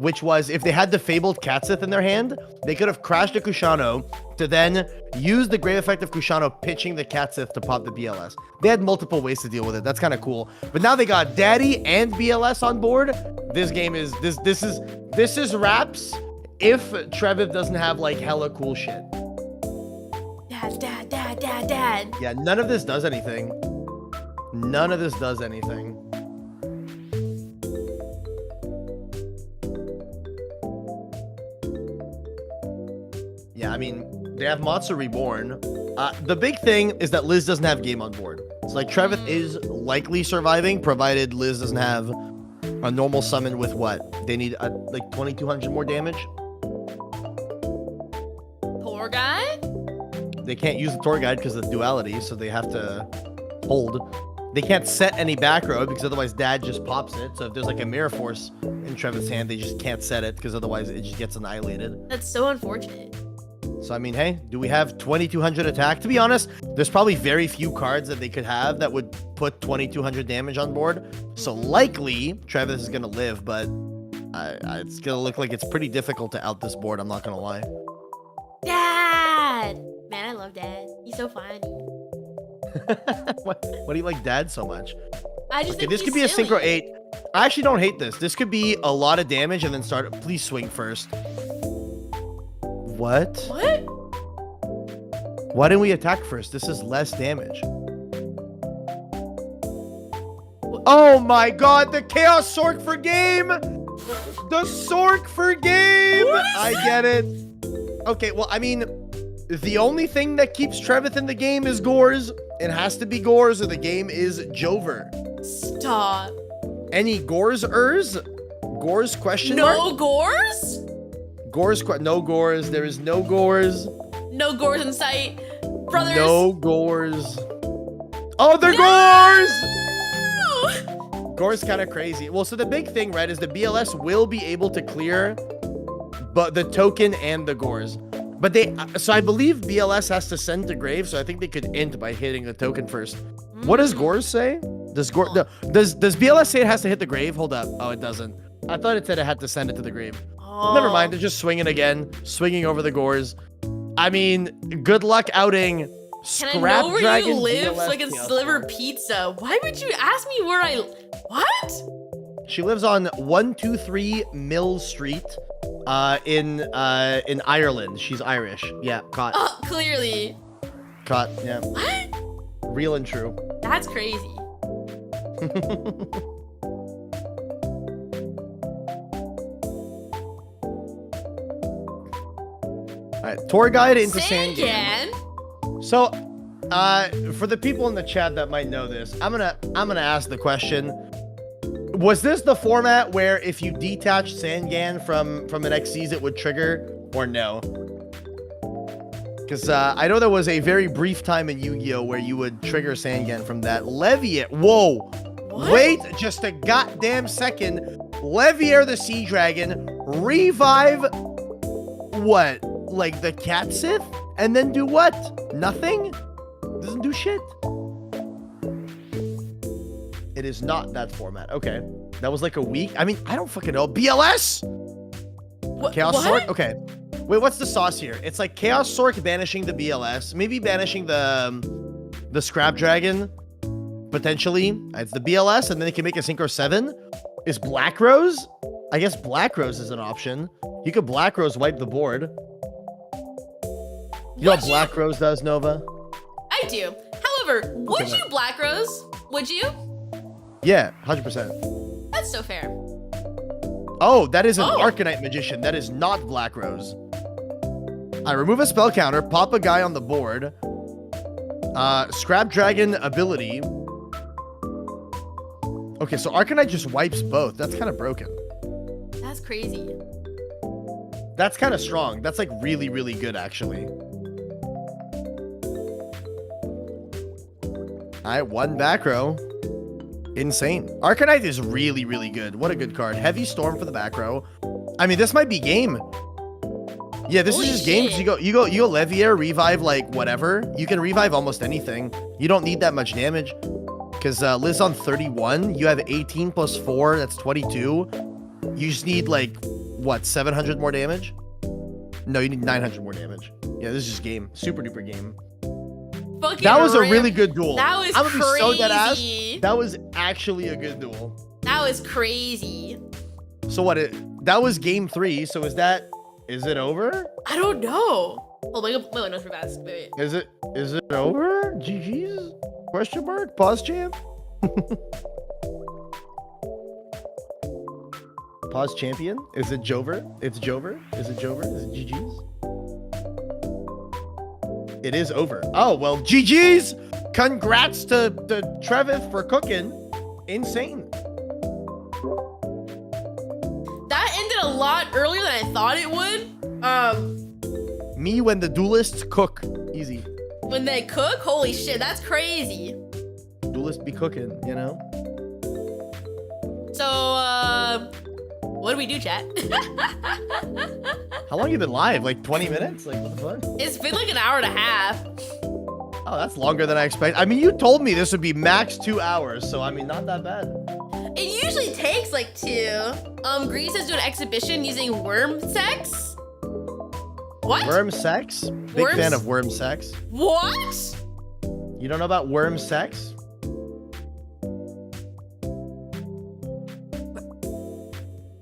which was if they had the fabled Katsith in their hand, they could have crashed a Kushano to then use the Grave Effect of Kushano pitching the Katsith to pop the BLS. They had multiple ways to deal with it. That's kind of cool. But now they got Daddy and BLS on board. This game is this is raps if Treviv doesn't have like hella cool shit. Dad. Yeah, none of this does anything. None of this does anything. Yeah, I mean, they have Matsu Reborn. The big thing is that Liz doesn't have game on board. So like Trevith is likely surviving, provided Liz doesn't have a normal summon with what? They need like 2200 more damage. Poor guy? They can't use the tour guide because of the duality, so they have to hold. They can't set any back row because otherwise Dad just pops it. So if there's like a Mirror Force in Trevith's hand, they just can't set it because otherwise it just gets annihilated. That's so unfortunate. So I mean, hey, do we have 2200 attack? To be honest, there's probably very few cards that they could have that would put 2200 damage on board. So likely Travis is gonna live, but it's gonna look like it's pretty difficult to out this board. I'm not gonna lie. Dad! Man, I love Dad. He's so funny. Why do you like Dad so much? I just Okay, think this could be he's a Synchro silly. 8. I actually don't hate this. This could be a lot of damage and then start. Please swing first. What? What? Why didn't we attack first? This is less damage. Oh my god, the Chaos Sork for game! The Sork for game! I get it. Okay, well, I mean, the only thing that keeps Trevith in the game is Gores. It has to be Gores or the game is Jover. Stop. Any Gores-ers? Gores question mark? No Gores? Gores, no Gores. There is no Gores. No Gores in sight. Brothers. No Gores. Oh, they're Gores! Gore's kind of crazy. Well, so the big thing, right, is the BLS will be able to clear but the token and the Gores. But so I believe BLS has to send to grave, so I think they could int by hitting the token first. What does Gores say? Does BLS say it has to hit the grave? Hold up. Oh, it doesn't. I thought it said it had to send it to the grave. Oh. Never mind. They're just swinging again, swinging over the Gores. I mean, good luck outing Scrap Can I know where Dragon you live BLS so I can Chaos sliver Sork. pizza? Why would you ask me where I... What? She lives on 123 Mill Street, in Ireland. She's Irish. Yeah, caught. Clearly. Caught. Yeah. What? Real and true. That's crazy. All right, tour guide into Sangan. Sangan? So, for the people in the chat that might know this, I'm gonna ask the question: was this the format where if you detach Sangan from an Xyz it would trigger, or no? Because I know there was a very brief time in Yu-Gi-Oh where you would trigger Sangan from that. Leviat, whoa! What? Wait just a goddamn second. Leviair the Sea Dragon, revive what? Like the Cat Sith? And then do what? Nothing? Doesn't do shit. It is not that format. Okay. That was like a week. I mean, I don't fucking know. BLS? Chaos what? Sork? Okay. Wait, what's the sauce here? It's like Chaos Sork banishing the BLS. Maybe banishing the Scrap Dragon. Potentially. It's the BLS, and then they can make a Synchro 7. Is Black Rose? I guess Black Rose is an option. You could Black Rose wipe the board. You know what Black Rose does, Nova? I do. However, would you Black Rose? Would you? Yeah, 100%. That's so fair. Oh, that is an Arcanite Magician. That is not Black Rose. I remove a spell counter, pop a guy on the board. Scrap Dragon ability. Okay, so Arcanite just wipes both. That's kind of broken. That's crazy. That's kind of strong. That's like really, really good, actually. All right, one back row. Insane. Arcanite is really, really good. What a good card. Heavy Storm for the back row. I mean, this might be game. Yeah, this is just game because you go Leviair, revive like whatever. You can revive almost anything. You don't need that much damage because Liz on 31. You have 18 plus 4. That's 22. You just need like what, 700 more damage? No, you need 900 more damage. Yeah, this is just game. Super duper game. Fucking That was a rip. really good duel. That was I'm gonna be so dead ass. crazy. That was actually a good duel. That was crazy. So what? That was game 3. So is it over? I don't know. Oh my god, wait, no, it's for fast. Wait. Is it over? GG's? Question mark? Pause champ? Pause champion? Is it Jover? It's Jover? Is it Jover? Is it GG's? It is over. Oh, well, GG's! Congrats to Trevith for cooking. Insane. That ended a lot earlier than I thought it would. Me when the duelists cook. Easy. When they cook, holy shit, that's crazy. Duelists be cooking, you know? So, what do we do, chat? How long you been live? Like 20 minutes? Like, what the fuck? It's been like an hour and a half. Oh, that's longer than I expected. I mean, you told me this would be max 2 hours, so I mean, not that bad. It usually takes like 2. Greece is doing an exhibition using worm sex. What? Worm sex? Big fan of worm sex. What? You don't know about worm sex?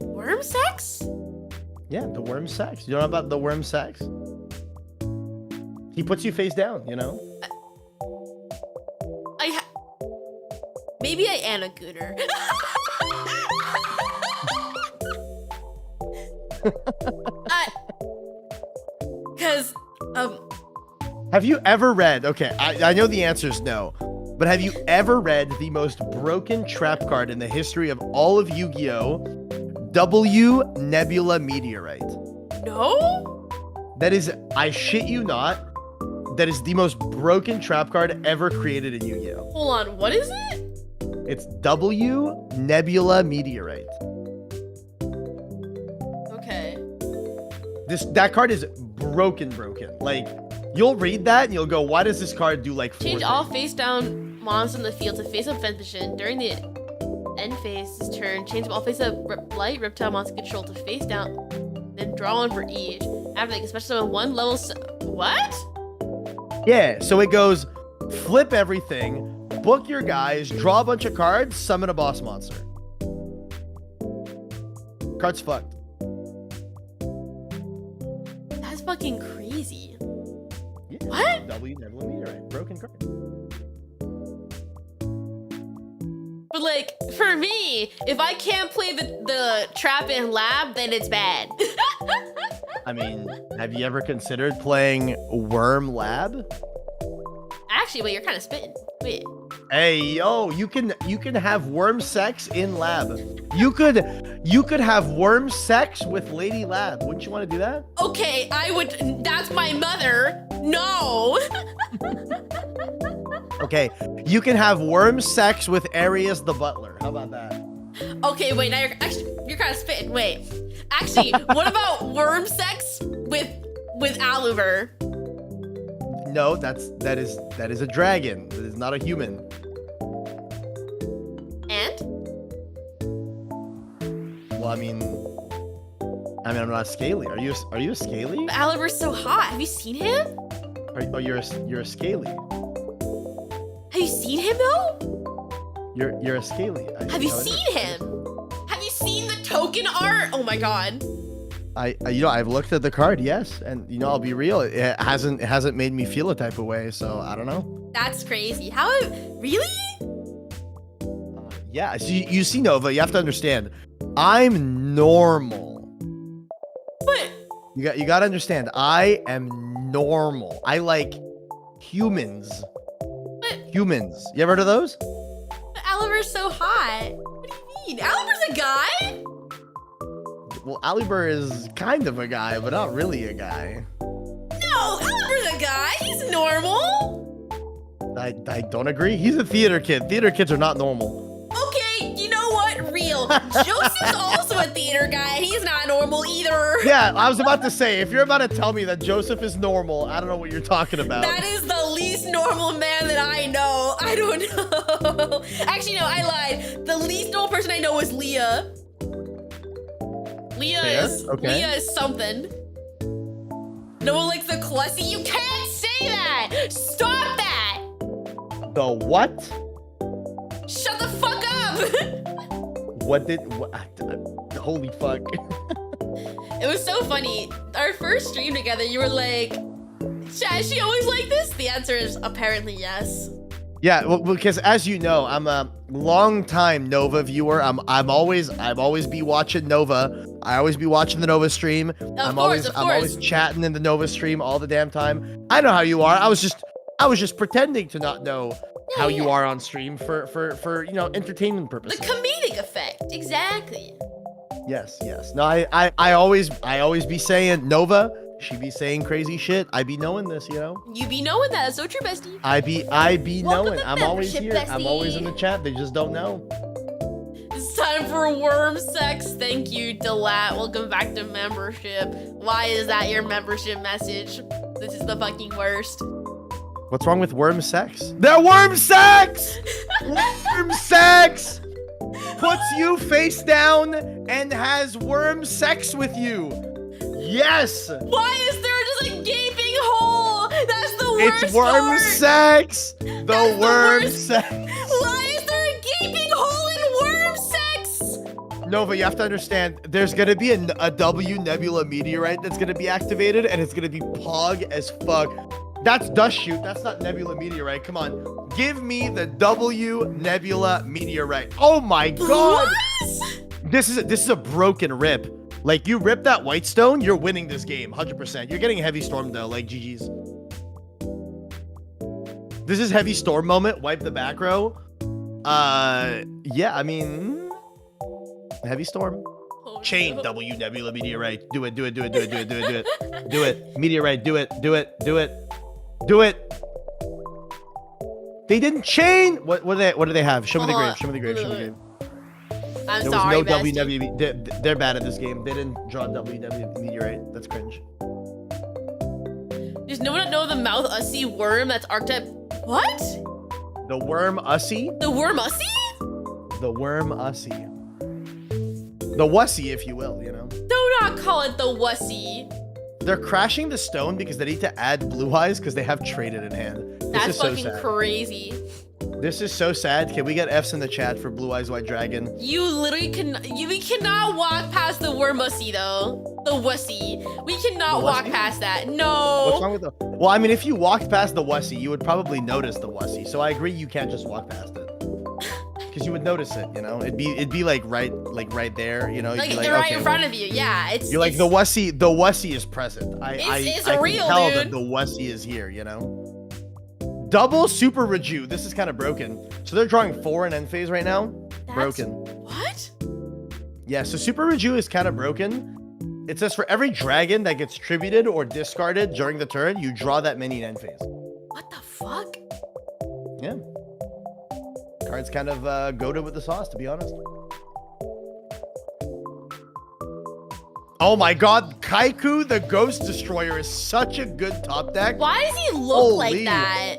Worm sex? Yeah, the worm sex. You don't know about the worm sex? He puts you face down, you know? Maybe I am a gooner. Because, Have you ever read, okay, I know the answer is no, but have you ever read the most broken trap card in the history of all of Yu-Gi-Oh? W Nebula Meteorite. no? That is, I shit you not, that is the most broken trap card ever created in Yu-Gi-Oh. Hold on, what is it? It's W Nebula Meteorite. Okay. That card is broken. Like, you'll read that and you'll go, why does this card do like 4 Change things? all face down monsters in the field to face up fence position. During the end phase's turn, change all face up light reptile monster control to face down, then draw one for each. After they can special summon one level. What? Yeah, so it goes, flip everything, book your guys, draw a bunch of cards, summon a boss monster. Card's fucked. That's fucking crazy. Yeah, What? W Nebula Meteorite, broken card. But like, for me, if I can't play the trap in lab, then it's bad. I mean, have you ever considered playing Worm Lab? Actually, wait, you're kind of spitting. Wait. Hey, yo, you can have worm sex in lab. You could have worm sex with Lady Lab. Wouldn't you want to do that? Okay, I would. That's my mother. No. Okay, you can have worm sex with Arias the Butler. How about that? Okay, wait. Now you're kind of spitting. Wait. Actually, what about worm sex with Aluver? No, that is a dragon. That is not a human. And? Well, I mean, I'm not scaly. Are you a scaly? But Aluver's so hot. Have you seen him? Oh, you're a scaly. Have you seen him though? You're a scaly. Have you seen him? Have you seen the token art? Oh my god. I've looked at the card, yes, and I'll be real. It hasn't made me feel a type of way. So I don't know. That's crazy. How? Really? Yeah. So you see, Nova, you have to understand. I'm normal. But You got to understand. I am normal. I like humans. But Humans. You ever heard of those? Aluver's so hot. What do you mean? Aluver's a guy? Well, Alibur is kind of a guy, but not really a guy. No, Aluver's a guy. He's normal. I don't agree. He's a theater kid. Theater kids are not normal. Okay, you know what? Real. Joseph's also a theater guy, and he's not normal either. Yeah, I was about to say, if you're about to tell me that Joseph is normal, I don't know what you're talking about. That is the least normal man that I know. I don't know. Actually, no, I lied. The least normal person I know is Leah. Leah Fair, is okay. Leah is something. Noah likes the Klessy. You can't say that. Stop that. The what? Shut the fuck up. What did? Holy fuck! It was so funny. Our first stream together, you were like, "Chat, she always like this?" The answer is apparently yes. Yeah, well, because as you know, I'm a long-time Nova viewer. I'm always be watching Nova. I always be watching the Nova stream. I'm always chatting in the Nova stream all the damn time. I know how you are. I was just pretending to not know how you are on stream for entertainment purposes. The comedic effect, exactly. Yes. No, I always be saying Nova. She be saying crazy shit. I be knowing this, you know. You be knowing that. That's so true, bestie. I be Welcome knowing. to I'm always membership, here. I'm always bestie. in the chat. They just don't know. It's time for worm sex. Thank you, Delat. Welcome back to membership. Why is that your membership message? This is the fucking worst. What's wrong with worm sex? They're worm sex! Worm sex! Puts you face down and has worm sex with you. Yes! Why is there just a gaping hole? That's the worst It's worm part. sex! That's The worm worst. sex! Why is there a gaping hole in worm sex? Nova, you have to understand, there's gonna be a W Nebula meteorite that's gonna be activated, and it's gonna be pog as fuck. That's dust shoot. That's not Nebula meteorite. Come on, give me the W Nebula meteorite. Oh my god! What? This is a broken rip. Like, you rip that white stone, you're winning this game, 100%. You're getting heavy storm though, like GG's. This is heavy storm moment. Wipe the back row. Yeah, I mean, heavy storm. Oh, Chain no. W Nebula meteorite. Do it. Do it. Meteorite. Do it. They didn't chain. What do they have? Show me the grave. Show me the grave. I'm There sorry, was no bestie. WW. They're bad at this game. They didn't draw WW meteorite. That's cringe. Does no one know the mouth ussy worm that's archetype? What? The worm ussy. The worm ussy? The worm ussy. The wussy, if you will. You know. Do not call it the wussy. They're crashing the stone because they need to add blue eyes because they have traded in hand. This That's is so fucking sad. crazy. This is so sad. Can we get F's in the chat for Blue Eyes White Dragon? You literally we cannot walk past the wormussy though. The wussy. We cannot The walk wussy? past that. What's No. wrong with the? Well, I mean, if you walked past the wussy, you would probably notice the wussy. So I agree, you can't just walk past it because you would notice it. You know, it'd be like right there. You know, Like you'd be they're right okay, in front of you. Yeah, it's. You're like the wussy. The wussy is present. It's I real, can tell dude. that the wussy is here. You know. Double super Raju. This is kind of broken. So they're drawing 4 in end phase right now. That's- Broken. What? Yeah, so Super Raju is kind of broken. It says for every dragon that gets tributed or discarded during the turn, you draw that many in end phase. What the fuck? Yeah. Cards kind of goaded with the sauce, to be honest. Oh my god, Kaiku the Ghost Destroyer is such a good top deck. Why does he look like Holy. that?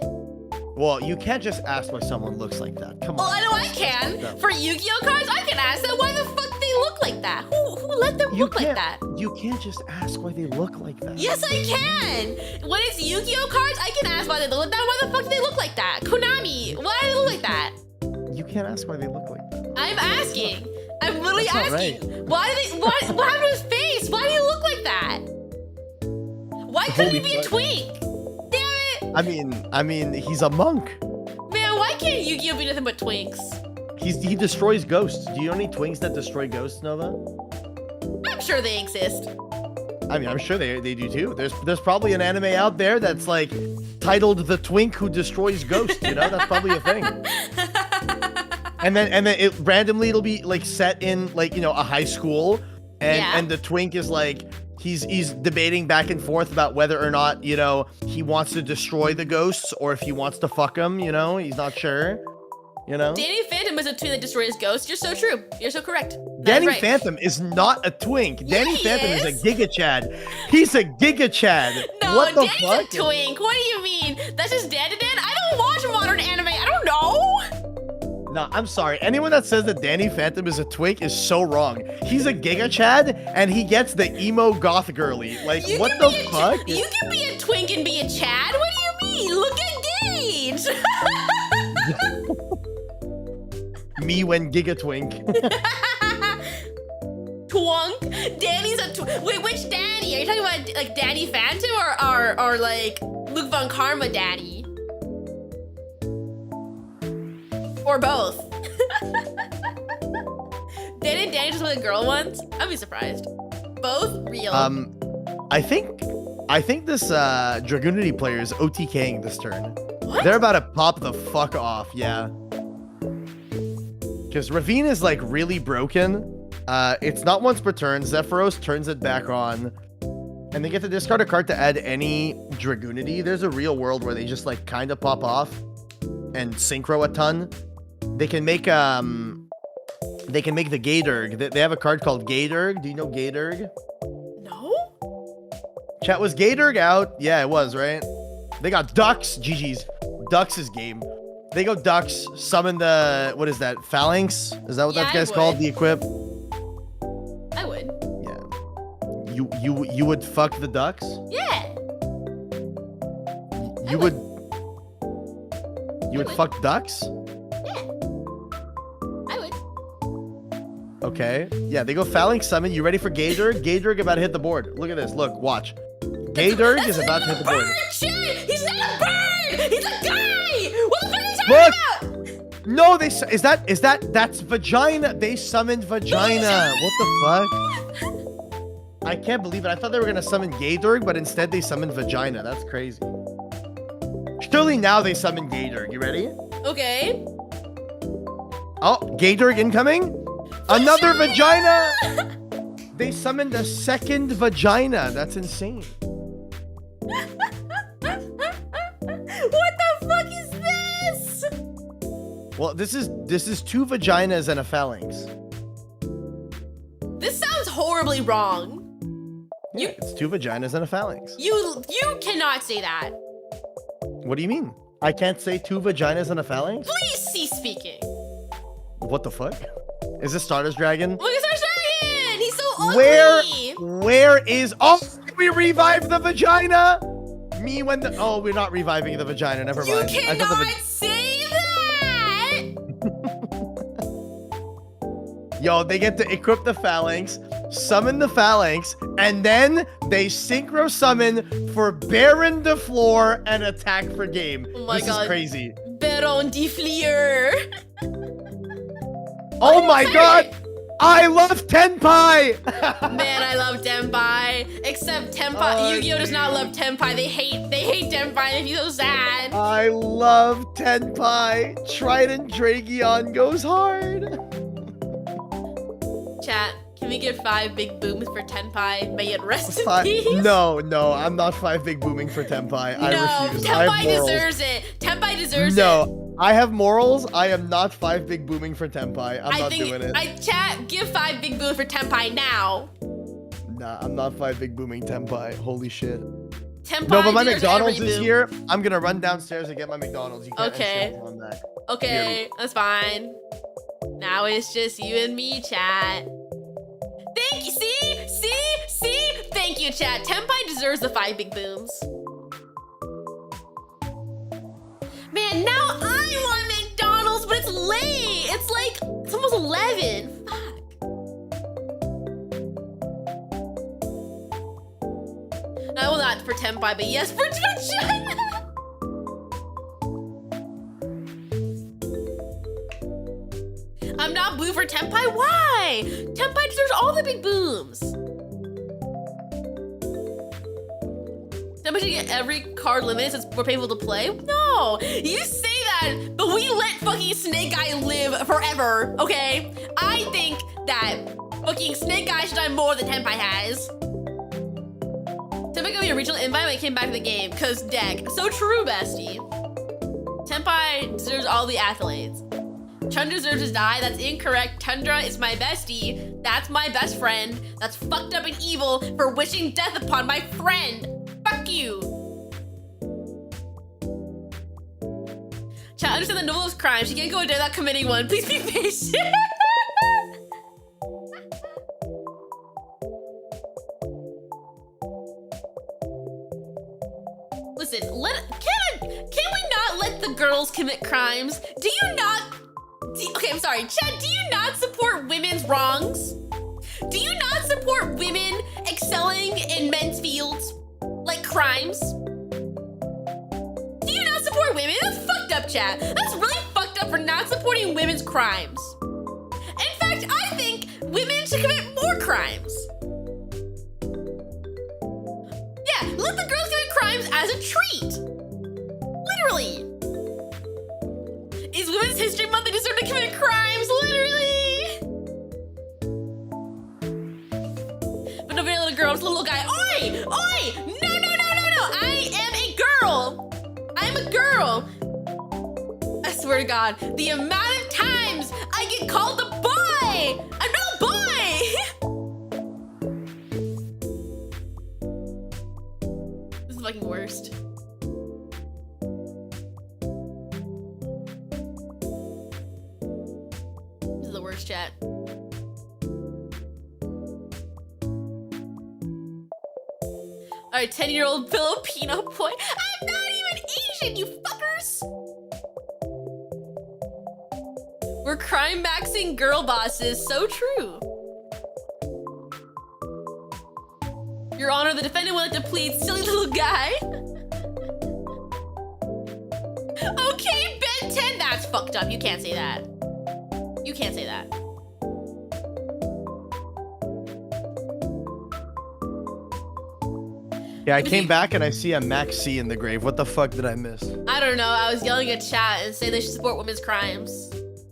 Well, you can't just ask why someone looks like that. Come Well, on. I know I can. For Yu-Gi-Oh cards, I can ask them why the fuck they look like that. Who let them You look like can't- that? You can't just ask why they look like that. Yes, I can. When it's Yu-Gi-Oh cards, I can ask why they look like that. Why the fuck do they look like that? Konami, why do they look like that? You can't ask why they look like that. I'm asking. I'm literally That's not asking. Why do they? What happened to his face? Why do you look like that? Why couldn't he Holy be a fuck. twink? Damn it, I mean, he's a monk. man! Why can't Yu-Gi-Oh be nothing but twinks? He destroys ghosts. Do you know any twinks that destroy ghosts, Nova? I'm sure they exist. I mean, I'm sure they do too. There's probably an anime out there that's like titled "The Twink Who Destroys Ghosts." You know, that's probably a thing. And then it randomly it'll be like set in like, you know, a high school, and the twink is like he's debating back and forth about whether or not, you know, he wants to destroy the ghosts or if he wants to fuck them. You know, he's not sure. You know, Danny Phantom is a twink that destroys ghosts. You're so true. You're so correct. That Danny is right. Phantom is not a twink. Yeah, Danny he Phantom is. is a Giga Chad. He's a Giga Chad. No, What the Danny's fuck? a twink. What do you mean? That's just Dan to Dan? I don't watch modern anime. I don't know. No, I'm sorry. Anyone that says that Danny Phantom is a twink is so wrong. He's a Giga Chad, and he gets the emo goth girly. Like, You what can the be a fuck? You can be a twink and be a Chad? What do you mean? Look at Gage! Me when Giga Twink. Twunk? Danny's a twink. Wait, which Danny? Are you talking about like Danny Phantom or like Luke Von Karma Danny? Or both? Didn't Danny just with a girl once? I'd be surprised. Both real. I think this Dragoonity player is OTKing this turn. What? They're about to pop the fuck off, yeah. Because Ravine is like really broken. It's not once per turn. Zephyros turns it back on. And they get to discard a card to add any Dragoonity. There's a real world where they just like kind of pop off and synchro a ton. They can make the Gaydurg. They have a card called Gaydurg. Do you know Gaydurg? No? Chat, was Gaydurg out? Yeah, it was, right? They got Ducks. GG's. Ducks is game. They go Ducks, summon the, what is that? Phalanx? Is that what Yeah, that guy's I called? would. The equip? I would. Yeah. You would fuck the Ducks? Yeah. You would. You would fuck Ducks? Yeah. I would. Okay. Yeah, they go Phalanx summon. You ready for Gaydurg? Gaydurg about to hit the board. Look at this. Look, watch. Gaydurg is about to hit the board. Shit! He's not a bird! He's a guy! What the fuck are you Look! talking about? No, that's vagina. They summoned vagina. What the fuck? I can't believe it. I thought they were gonna summon Gaydurg, but instead they summoned vagina. That's crazy. Surely now they summon Gaydurg. You ready? Okay. Oh, Gaydurg incoming. Another vagina. They summoned a second vagina. That's insane. What the fuck is this? Well, this is two vaginas and a phalanx. This sounds horribly wrong. Yeah, it's two vaginas and a phalanx. You cannot say that. What do you mean? I can't say two vaginas and a phalanx? Please cease speaking. What the fuck? Is this Stardust Dragon? Look at our dragon! He's so ugly! Where is... Oh, we revived the vagina! Me when the... Oh, we're not reviving the vagina. Never You mind. cannot say that! Yo, they get to equip the phalanx, summon the phalanx, and then they synchro summon for Baron de Fleur and attack for game. Oh my this God. is crazy. Baron de Fleur. Oh my God! I love Tenpai! Man, I love Tenpai. Except Tenpai, Oh, Yu-Gi-Oh does not love Tenpai. They hate Tenpai. They feel so sad. I love Tenpai. Trident Dragion goes hard. Chat, can we get 5 big booms for Tenpai? May it rest in Five, peace. no, I'm not 5 big booming for Tenpai. I No, refuse. I Tenpai have morals. deserves it. Tenpai deserves it. No, I have morals. I am not 5 big booming for Tenpai. I'm not doing it. Chat, give 5 big booms for Tenpai now. Nah, I'm not 5 big booming Tenpai. Holy shit. Tenpai No, but my deserves McDonald's every is boom. here. I'm gonna run downstairs and get my McDonald's. You can't Okay. on that. Okay, that's fine. Now it's just you and me, chat. Thank you. See? Thank you, chat. Tenpai deserves the 5 big booms. Man, now I want McDonald's, but it's late. It's almost 11. Fuck. No, not for Tenpai, but yes for Vagina. I'm not blue for Tenpai. Why? Tenpai deserves all the big booms. Tenpai should get every card limited since we're able to play. No, you say that, but we let fucking Snake Eye live forever. Okay, I think that fucking Snake Eye should die more than Tenpai has. Tenpai got me a regional invite when I came back to the game, cause deck. So true, bestie. Tenpai deserves all the accolades. Tundra deserves to die. That's incorrect. Tundra is my bestie. That's my best friend. That's fucked up and evil for wishing death upon my friend. Fuck you. Chat, understand that Nova loves crime. She can't go a day without committing one. Please be patient. Listen, can we not let the girls commit crimes? Okay, I'm sorry. Chad, do you not support women's wrongs? Do you not support women excelling in men's fields? Like crimes? Do you not support women? That's fucked up, Chad. That's really fucked up for not supporting women's crimes. In fact, I think women should commit more crimes. Yeah, let the girls commit crimes as a treat. Literally. Is Women's History Month they deserve to commit crimes? Literally. But no, very little girl, it's a little guy. Oi! Oi! No! I am a girl. I'm a girl. I swear to God, the amount of times I get called a boy. I'm not a boy. This is the fucking worst. This is the worst, chat. All right, 10-year-old Filipino boy. I'm not even Asian, you fuckers. We're crime maxing girl bosses. So true. Your Honor, the defendant wanted to plead, silly little guy. Okay, Ben 10. That's fucked up. You can't say that. You can't say that. Yeah, I came back and I see a Max C in the grave. What the fuck did I miss? I don't know. I was yelling at chat and saying they should support women's crimes.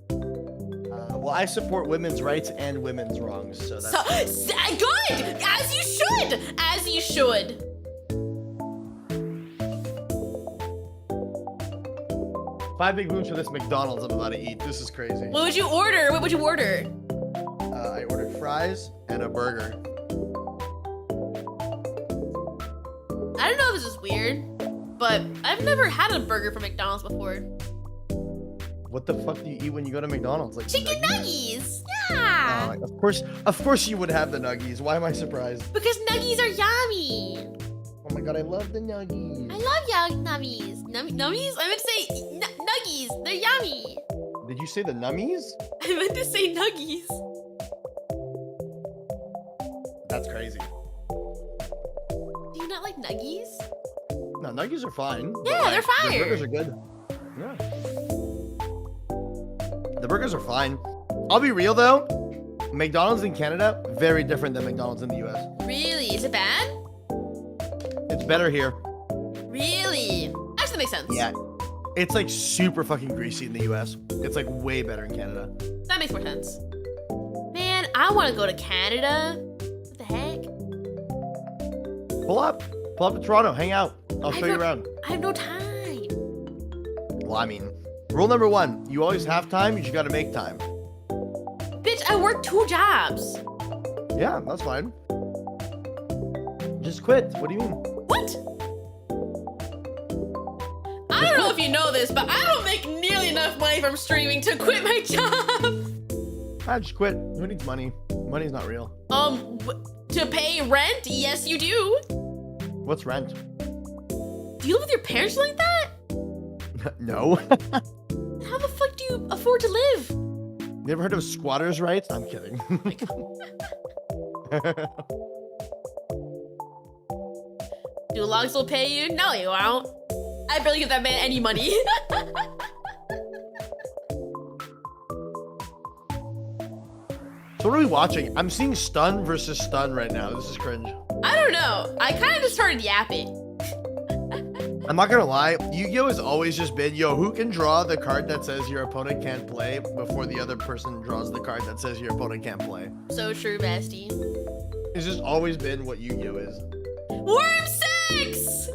Well, I support women's rights and women's wrongs, so that's good. As you should. As you should. 5 big moves for this McDonald's I'm about to eat. This is crazy. What would you order? What would you order? I ordered fries and a burger. I don't know if this is weird, but I've never had a burger from McDonald's before. What the fuck do you eat when you go to McDonald's? Like chicken nuggies. Yeah. Of course you would have the nuggies. Why am I surprised? Because nuggies are yummy. Oh my god, I love the nuggies. I love nummies. Nummies? I meant to say nuggies. They're yummy. Did you say the nummies? I meant to say nuggies. That's crazy. Do you not like nuggies? No, nuggies are fine. Yeah, they're fire. The burgers are good. Yeah. The burgers are fine. I'll be real though. McDonald's in Canada, very different than McDonald's in the US. Really? Is it bad? It's better here. Really? Actually, that makes sense. Yeah. It's like super fucking greasy in the US. It's like way better in Canada. That makes more sense. Man, I want to go to Canada. What the heck? Pull up to Toronto, hang out. I'll show you around. I have no time. Well, I mean, rule number 1, you always have time, you just gotta make time. Bitch, I work 2 jobs. Yeah, that's fine. Just quit. What do you mean? What? I don't know if you know this, but I don't make nearly enough money from streaming to quit my job. I just quit. Who needs money? Money's not real. To pay rent? Yes, you do. What's rent? Do you live with your parents like that? No. How the fuck do you afford to live? You ever heard of squatters' rights? I'm kidding. Do logs still pay you? No, you won't. I barely give that man any money. So what are we watching? I'm seeing stun versus stun right now. This is cringe. I don't know. I kind of just started yapping. I'm not gonna lie, Yu-Gi-Oh has always just been, yo, who can draw the card that says your opponent can't play before the other person draws the card that says your opponent can't play? So true, bestie. It's just always been what Yu-Gi-Oh is. Worm sex!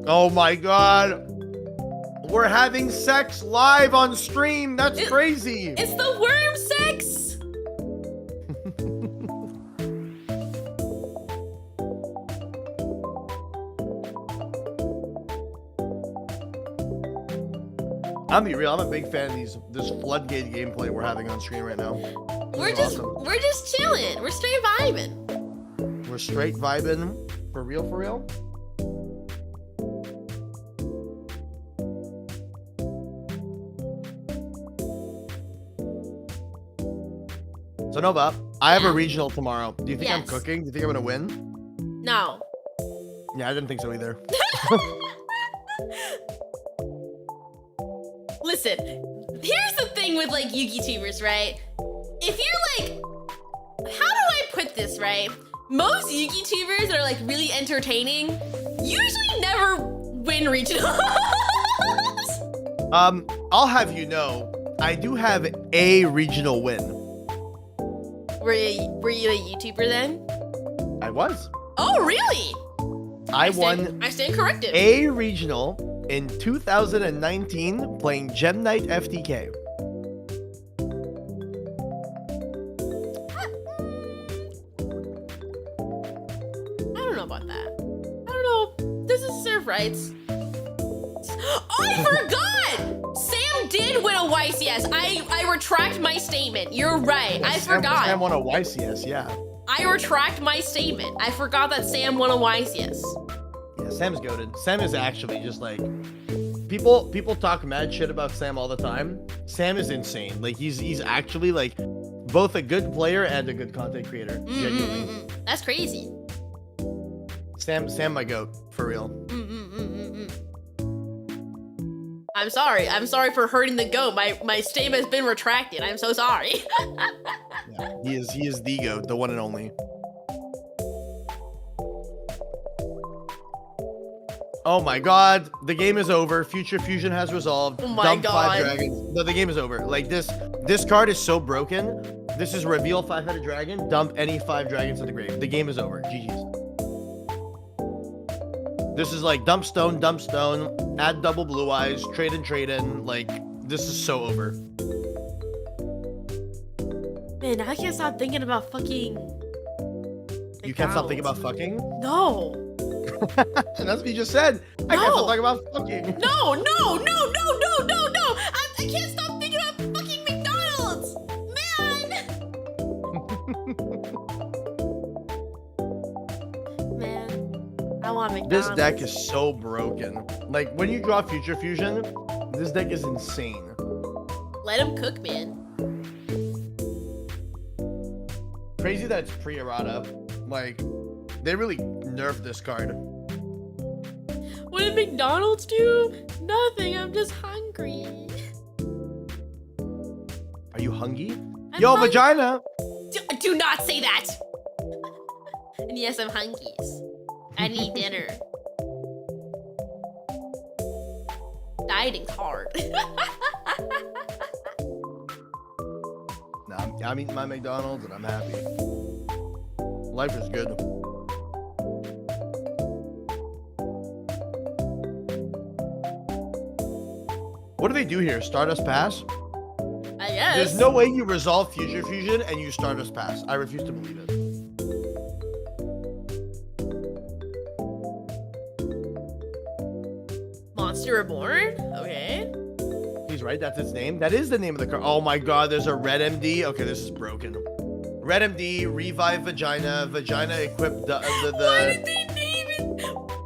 Oh my god. We're having sex live on stream. That's crazy. It's the worm sex! I'm be real. I'm a big fan of this floodgate gameplay we're having on screen right now. We're just chilling. We're straight vibing. We're straight vibing. For real, for real. So Nova, I have a regional tomorrow. Do you think I'm cooking? Do you think I'm gonna win? No. Yeah, I didn't think so either. Listen, here's the thing with like YouTubers, right? If you're like, how do I put this, right? Most YouTubers that are like really entertaining usually never win regionals. I'll have you know, I do have a regional win. Were you a YouTuber then? I was. Oh, really? I won I stand corrected. a regional in 2019 playing Gem Knight FTK. I don't know about that. I don't know. This is serve rights. Oh, I forgot! Sam did win a YCS. I retract my statement. You're right. I forgot. Sam won a YCS, yeah. I retract my statement. I forgot that Sam won a YCS. Yeah, Sam's goated. Sam is actually just like people talk mad shit about Sam all the time. Sam is insane. Like he's actually like both a good player and a good content creator. Genuinely. That's crazy. Sam my goat, for real. I'm sorry. I'm sorry for hurting the goat. My statement has been retracted. I'm so sorry. Yeah, he is the goat, the one and only. Oh my god, the game is over. Future Fusion has resolved. Oh my Dump god. 5 dragons. No, the game is over. Like this card is so broken. This is reveal 5-headed dragon. Dump any 5 dragons to the grave. The game is over. GG's. This is like dump stone, add double blue eyes, trade in. Like, this is so over. Man, I can't stop thinking about fucking You can't stop thinking about fucking? No. And that's what you just said. I can't stop talking about fucking. No. I can't stop thinking about fucking McDonald's. Man. I want McDonald's. This deck is so broken. Like, when you draw Future Fusion, this deck is insane. Let him cook, man. Crazy that it's pre-errata. Like, they really nerfed this card. What did McDonald's do? Nothing, I'm just hungry. Are you hungry? I'm Yo, hungry. vagina! Do not say that! And yes, I'm hungry. I need dinner. Dieting's hard. Nah, I'm eating my McDonald's and I'm happy. Life is good. What do they do here? Stardust Pass? I guess. There's no way you resolve Future Fusion and you Stardust Pass. I refuse to believe it. Monster Reborn? Okay. He's right, that's its name. That is the name of the card. Oh my god, there's a Red MD. Okay, this is broken. Red MD, Revive Vagina, Vagina equip the Why did they name it?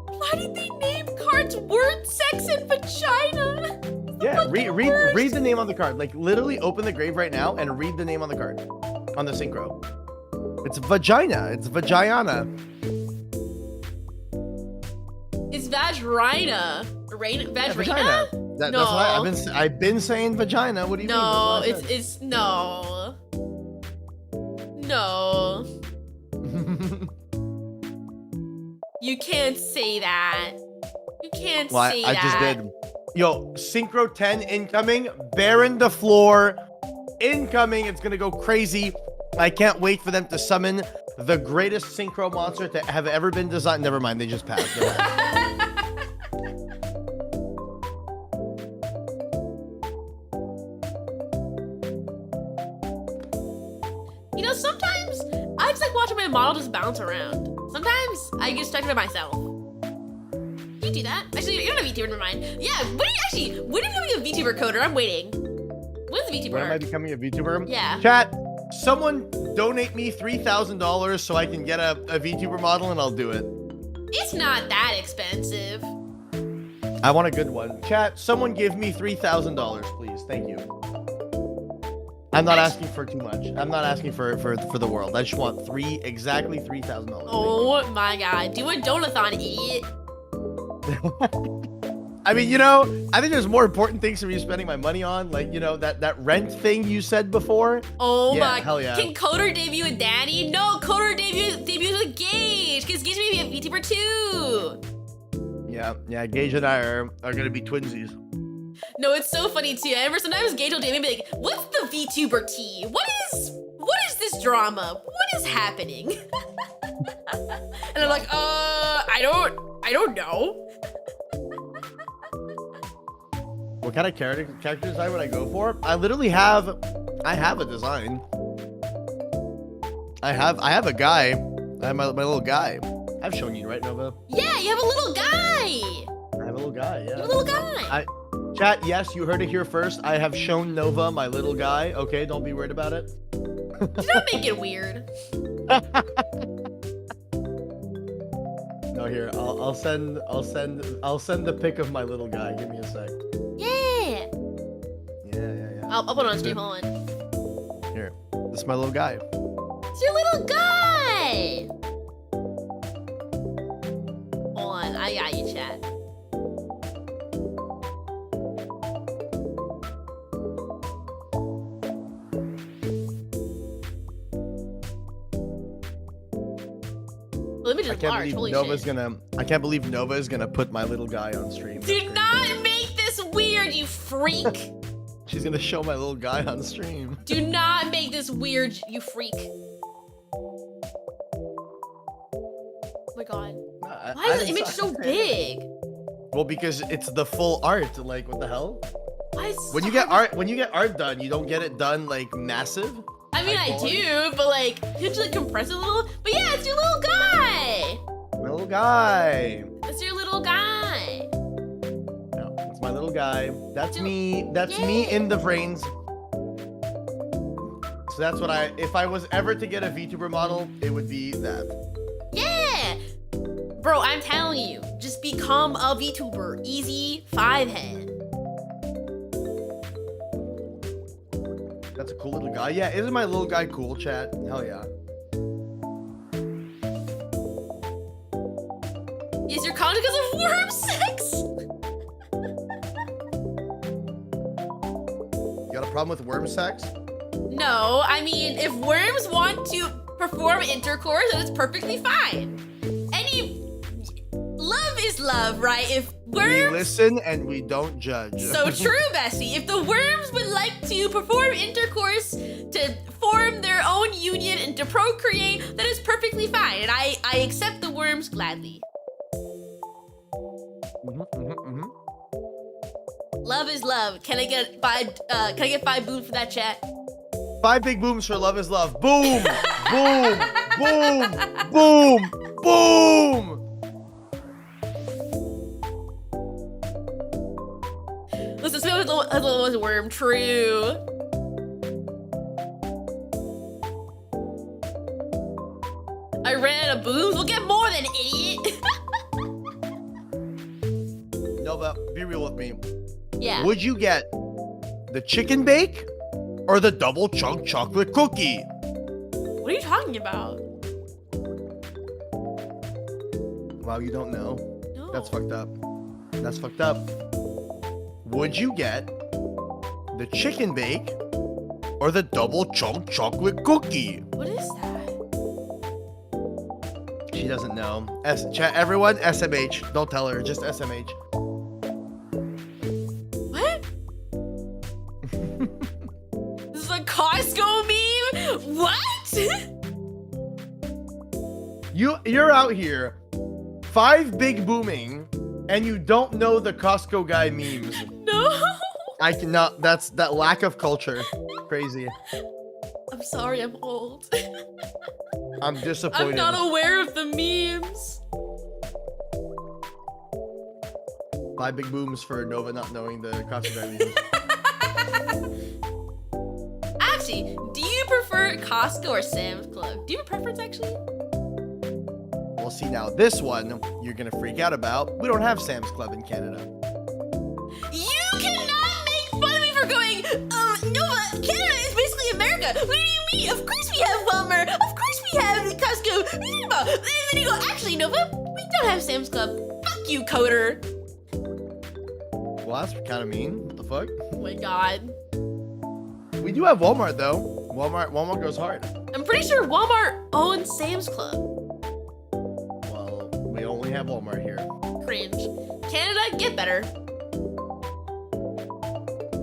Why did they name cards word, sex, and vagina? Yeah, read the name on the card. Like, literally open the grave right now and read the name on the card. On the synchro. It's Vagina. It's Vagina. It's Vagina. Yeah, Vagina. That's what I've been saying Vagina. What do you mean? No, it's no. No. You can't say that. You can't say that. I just did. Yo, Synchro 10 incoming. Baron the floor. Incoming. It's gonna go crazy. I can't wait for them to summon the greatest Synchro monster to have ever been designed. Never mind, they just passed. You know, sometimes I just like watching my model just bounce around. Sometimes I get stuck to myself. You do that. Actually, you don't have VTuber, never mind. Yeah, when are you becoming a VTuber, Coder? I'm waiting. When's the VTuber? When am I becoming a VTuber? Yeah. Chat, someone donate me $3,000 so I can get a VTuber model and I'll do it. It's not that expensive. I want a good one. Chat, someone give me $3,000, please. Thank you. I'm not asking for too much. I'm not asking for the world. I just want exactly $3,000. Oh my god. Do a donathon, idiot. I mean, you know, I think there's more important things to be spending my money on. Like, you know, that rent thing you said before. Oh yeah, my. Hell yeah. Can Coder debut with Danny? No, Coder debuts with Gage. Because Gage may be a VTuber too. Yeah, Gage and I are gonna be twinsies. No, it's so funny too. I remember sometimes Gage will be like, what's the VTuber tea? What is this drama? What is happening? And I'm like, I don't know. What kind of character design would I go for? I literally have a design. I have a guy. I have my little guy. I've shown you, right, Nova? Yeah, you have a little guy. I have a little guy, yeah. You have a little guy. Chat, yes, you heard it here first. I have shown Nova my little guy. Okay, don't be worried about it. Do not make it weird. No, here, I'll send the pic of my little guy. Give me a sec. Yeah. Yeah. I'll put it on stream. Hold on. Here, this is my little guy. It's your little guy. Hold on, I got you, chat. Let me just large. Holy shit. I can't believe Nova is gonna put my little guy on stream. Do not make this weird, you freak. She's gonna show my little guy on stream. Do not make this weird, you freak. Oh my god. Why is the image so big? Well, because it's the full art. Like, what the hell? Why is When you get art done, you don't get it done like massive. I mean, I do, but like, could you like compress it a little? But yeah, it's your little guy. My little guy. It's your little guy. No, it's my little guy. That's me. That's me in the brains. So that's what if I was ever to get a VTuber model, it would be that. Yeah. Bro, I'm telling you, just become a VTuber. Easy 5-head. That's a cool little guy. Yeah, isn't my little guy cool, chat? Hell yeah. Is your content because of worm sex? You got a problem with worm sex? No, I mean, if worms want to perform intercourse, then it's perfectly fine. Love is love, right? If worms... We listen and we don't judge. So true, Bessie. If the worms would like to perform intercourse to form their own union and to procreate, that is perfectly fine. And I accept the worms gladly. Love is love. Can I get 5 booms for that, chat? 5 big booms for love is love. Boom! Boom! Boom! Boom! Boom! Listen, this was a little worm. True. I ran out of booms. We'll get more than idiot. No, but be real with me. Yeah. Would you get the chicken bake or the double chunk chocolate cookie? What are you talking about? Wow, you don't know? No. That's fucked up. That's fucked up. Would you get the chicken bake or the double chunk chocolate cookie? What is that? She doesn't know. Chat, everyone, SMH. Don't tell her, just SMH. What? This is a Costco meme? What? You're out here, 5 big booming, and you don't know the Costco guy memes. No. I cannot. That's that lack of culture. Crazy. I'm sorry, I'm old. I'm disappointed. I'm not aware of the memes. 5 big booms for Nova not knowing the costume dimensions. Actually, do you prefer Costco or Sam's Club? Do you have a preference, actually? Well, see, now this one you're gonna freak out about. We don't have Sam's Club in Canada. You cannot make fun of me for going, Nova, Canada is basically America. What do you mean? Of course we have Walmart. Of course we have Costco. What are you about? And then you go, actually, Nova, we don't have Sam's Club. Fuck you, Coder. Well, that's kind of mean. What the fuck? Oh my god. We do have Walmart though. Walmart goes hard. I'm pretty sure Walmart owns Sam's Club. Well, we only have Walmart here. Cringe. Canada, get better.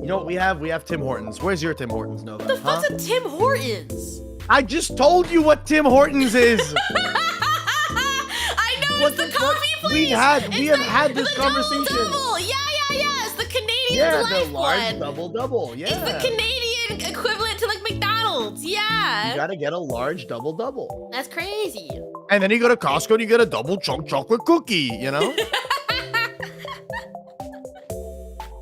You know what we have? We have Tim Hortons. Where's your Tim Hortons, Nova? What the fuck's a Tim Hortons? I just told you what Tim Hortons is. I know, it's the coffee place. We have had this conversation. Double. Yeah. It's the Canadian Yeah, life the large one. double. Yeah. It's the Canadian equivalent to like McDonald's. Yeah. You gotta get a large double. That's crazy. And then you go to Costco and you get a double chunk chocolate cookie, you know?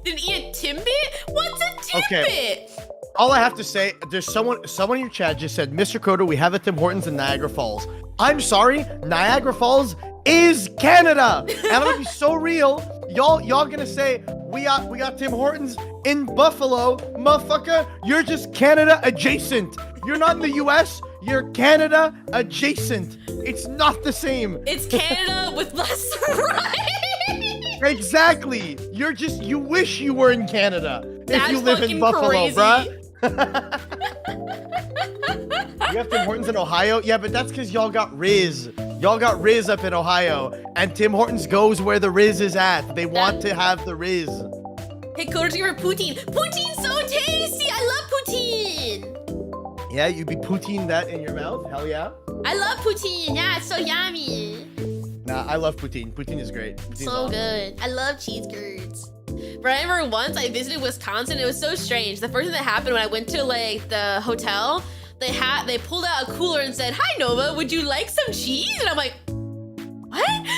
Didn't eat a Timbit? What's a Timbit? Okay. All I have to say, there's someone in your chat just said, Mr. Coder, we have a Tim Hortons in Niagara Falls. I'm sorry, Niagara Falls is Canada. And I'm gonna be so real. Y'all gonna say, we got Tim Hortons in Buffalo. Motherfucker, you're just Canada adjacent. You're not in the US, you're Canada adjacent. It's not the same. It's Canada with less rights. Exactly. You wish you were in Canada if That's you live in fucking Buffalo, crazy. bruh. You have Tim Hortons in Ohio? Yeah, but that's because y'all got Riz. Y'all got Riz up in Ohio, and Tim Hortons goes where the Riz is at. They want to have the Riz. Hey, Coder's here for poutine. Poutine's so tasty. I love poutine. Yeah, you'd be poutine that in your mouth? Hell yeah. I love poutine. Yeah, it's so yummy. Nah, I love poutine. Poutine is great. Poutine's So awesome. good. I love cheese curds. But I remember once I visited Wisconsin. It was so strange. The first thing that happened when I went to like the hotel, they pulled out a cooler and said, "Hi Nova, would you like some cheese?" And I'm like, "What?"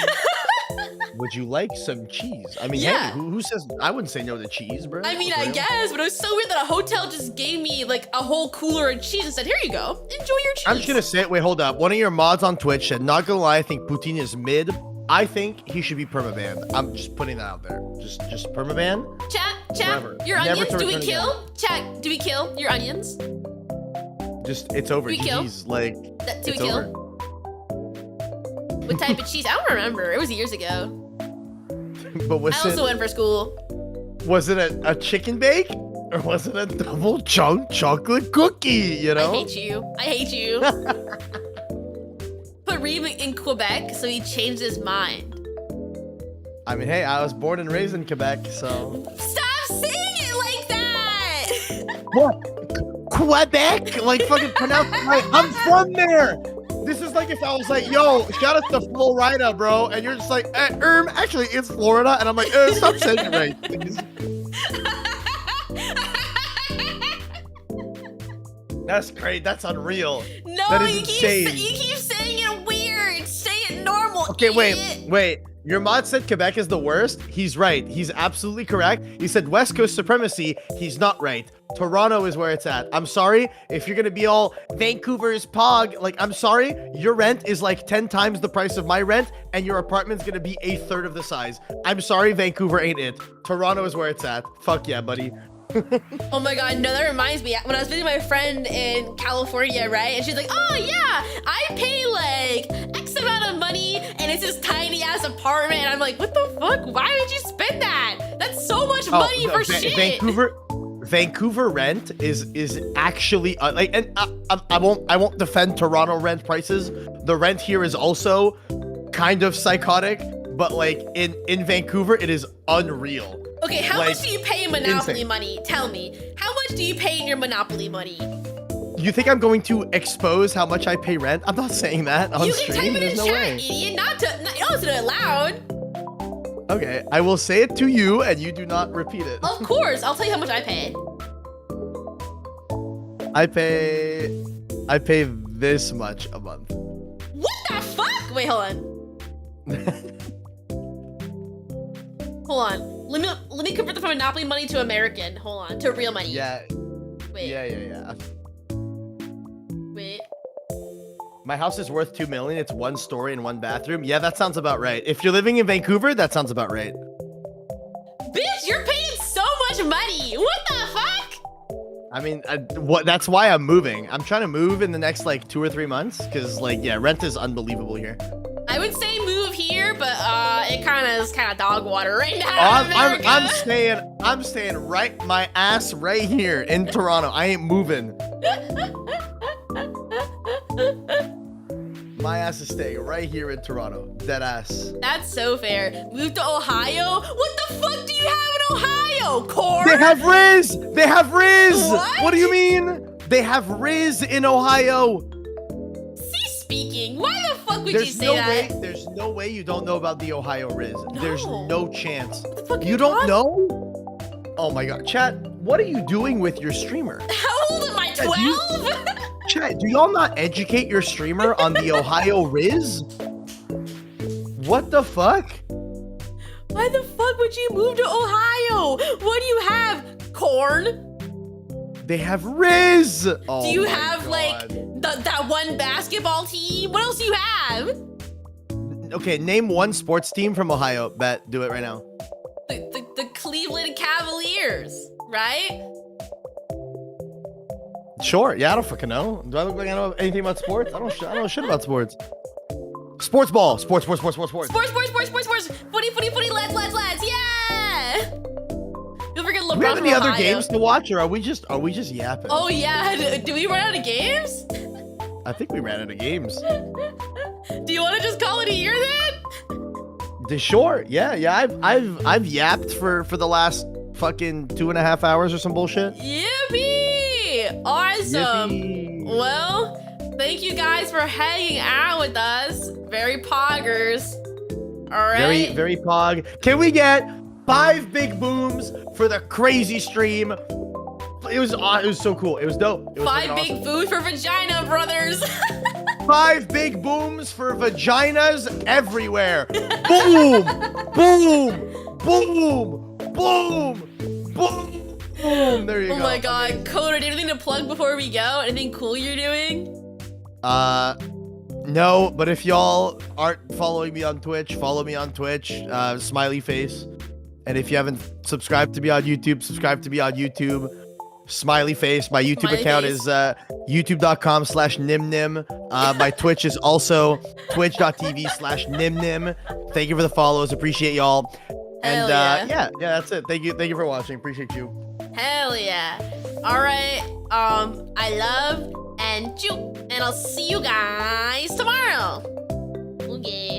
Would you like some cheese? I mean, Yeah. hey, who says I wouldn't say no to cheese, bro? I mean, For I real. guess, but it was so weird that a hotel just gave me like a whole cooler of cheese and said, "Here you go, enjoy your cheese." I'm just gonna say it. Wait, hold up. One of your mods on Twitch said, "Not gonna lie, I think poutine is mid. I think he should be permabanned." I'm just putting that out there. Just permaban. Chat, Forever. your Never onions. to Do we return kill? Chat, do we kill your onions? Just it's over. Do we kill? GG's, like Do we it's kill? over. What type of cheese? I don't remember. It was years ago. But was I also went for school. it a chicken bake or was it a double chunk chocolate cookie? You know. I hate you. Put Reeb in Quebec, so he changed his mind. I mean, hey, I was born and raised in Quebec, so. Stop saying it like that! What? Quebec? Like fucking pronounce it right. I'm from there. This is like if I was like, yo, shout out to Florida, bro, and you're just like, actually, it's Florida, and I'm like, stop saying it right, please. That's great. That's unreal. No, That is you insane. keep saying it weird. Say it normal. Okay, idiot. wait. Your mod said Quebec is the worst. He's right. He's absolutely correct. He said West Coast supremacy. He's not right. Toronto is where it's at. I'm sorry if you're gonna be all Vancouver's pog. Like, I'm sorry. Your rent is like 10 times the price of my rent, and your apartment's gonna be a third of the size. I'm sorry, Vancouver ain't it. Toronto is where it's at. Fuck yeah, buddy. Oh my god, no, that reminds me. When I was visiting my friend in California, right? And she's like, "Oh yeah, I pay like X amount of money, and it's this tiny ass apartment." And I'm like, "What the fuck? Why would you spend that? That's so much money no, for shit." Vancouver rent is actually like, and I won't defend Toronto rent prices. The rent here is also kind of psychotic, but like in Vancouver, it is unreal. Okay, how Like, much do you pay in Monopoly insane. money? Tell me. How much do you pay in your Monopoly money? You think I'm going to expose how much I pay rent? I'm not saying that on You can stream. type it There's in no chat, way. idiot. Not to do it loud. Okay, I will say it to you, and you do not repeat it. Of course, I'll tell you how much I pay. I pay this much a month. What the fuck? Wait, hold on. Hold on. Let me convert the from Monopoly money to American. Hold on. To real money. Yeah. Wait. Yeah. Wait. My house is worth $2 million. It's 1 story and 1 bathroom. Yeah, that sounds about right. If you're living in Vancouver, that sounds about right. Bitch, you're paying so much money. What the fuck? I mean, that's why I'm moving. I'm trying to move in the next like 2 or 3 months because like, yeah, rent is unbelievable here. I would say move here, but it is kind of dog water right now. I'm staying right my ass right here in Toronto. I ain't moving. My ass is staying right here in Toronto. Dead ass. That's so fair. Move to Ohio? What the fuck do you have in Ohio? Corn? They have Riz. They have Riz. What? Do you mean? They have Riz in Ohio. Cease speaking. Why the fuck would you say that? There's no way you don't know about the Ohio Riz. There's no chance. What the fuck You don't know? Oh my god. Chat, what are you doing with your streamer? How old am I? 12? Chat, do y'all not educate your streamer on the Ohio Riz? What the fuck? Why the fuck would you move to Ohio? What do you have? Corn? They have Riz. Oh Do you my have God. like that one basketball team? What else do you have? Okay, name 1 sports team from Ohio. Bet, do it right now. The Cleveland Cavaliers, right? Sure. Yeah, I don't fucking know. Do I look like I know anything about sports? I don't know shit about sports. Sports ball. Sports. Sports. Footy. Lads. Yeah. Don't forget LeBron. Do we have any from other Ohio. games to watch, or are we just yapping? Oh yeah. Do we run out of games? I think we ran out of games. Do you want to just call it a year then? Sure. Yeah. I've yapped for the last fucking 2.5 hours or some bullshit. Yippee! Awesome. Yippee. Well, thank you guys for hanging out with us. Very poggers. All right. Very, very pog. Can we get 5 big booms for the crazy stream? It was so cool. It was dope. It was 5 big awesome. booms for vagina, brothers. 5 big booms for vaginas everywhere. Boom, boom, boom, boom, boom. Boom. There you go. Oh my god, Coda, anything to plug before we go? Anything cool you're doing? No, but if y'all aren't following me on Twitch, follow me on Twitch, smiley face. And if you haven't subscribed to me on YouTube, subscribe to me on YouTube, smiley face. My YouTube Smiley account face. is youtube.com/nimnim. My Twitch is also twitch.tv/nimnim. Thank you for the follows. Appreciate y'all. And Hell yeah, that's it. Thank you for watching. Appreciate you. Hell yeah. All right. I love and chew, and I'll see you guys tomorrow. Okay.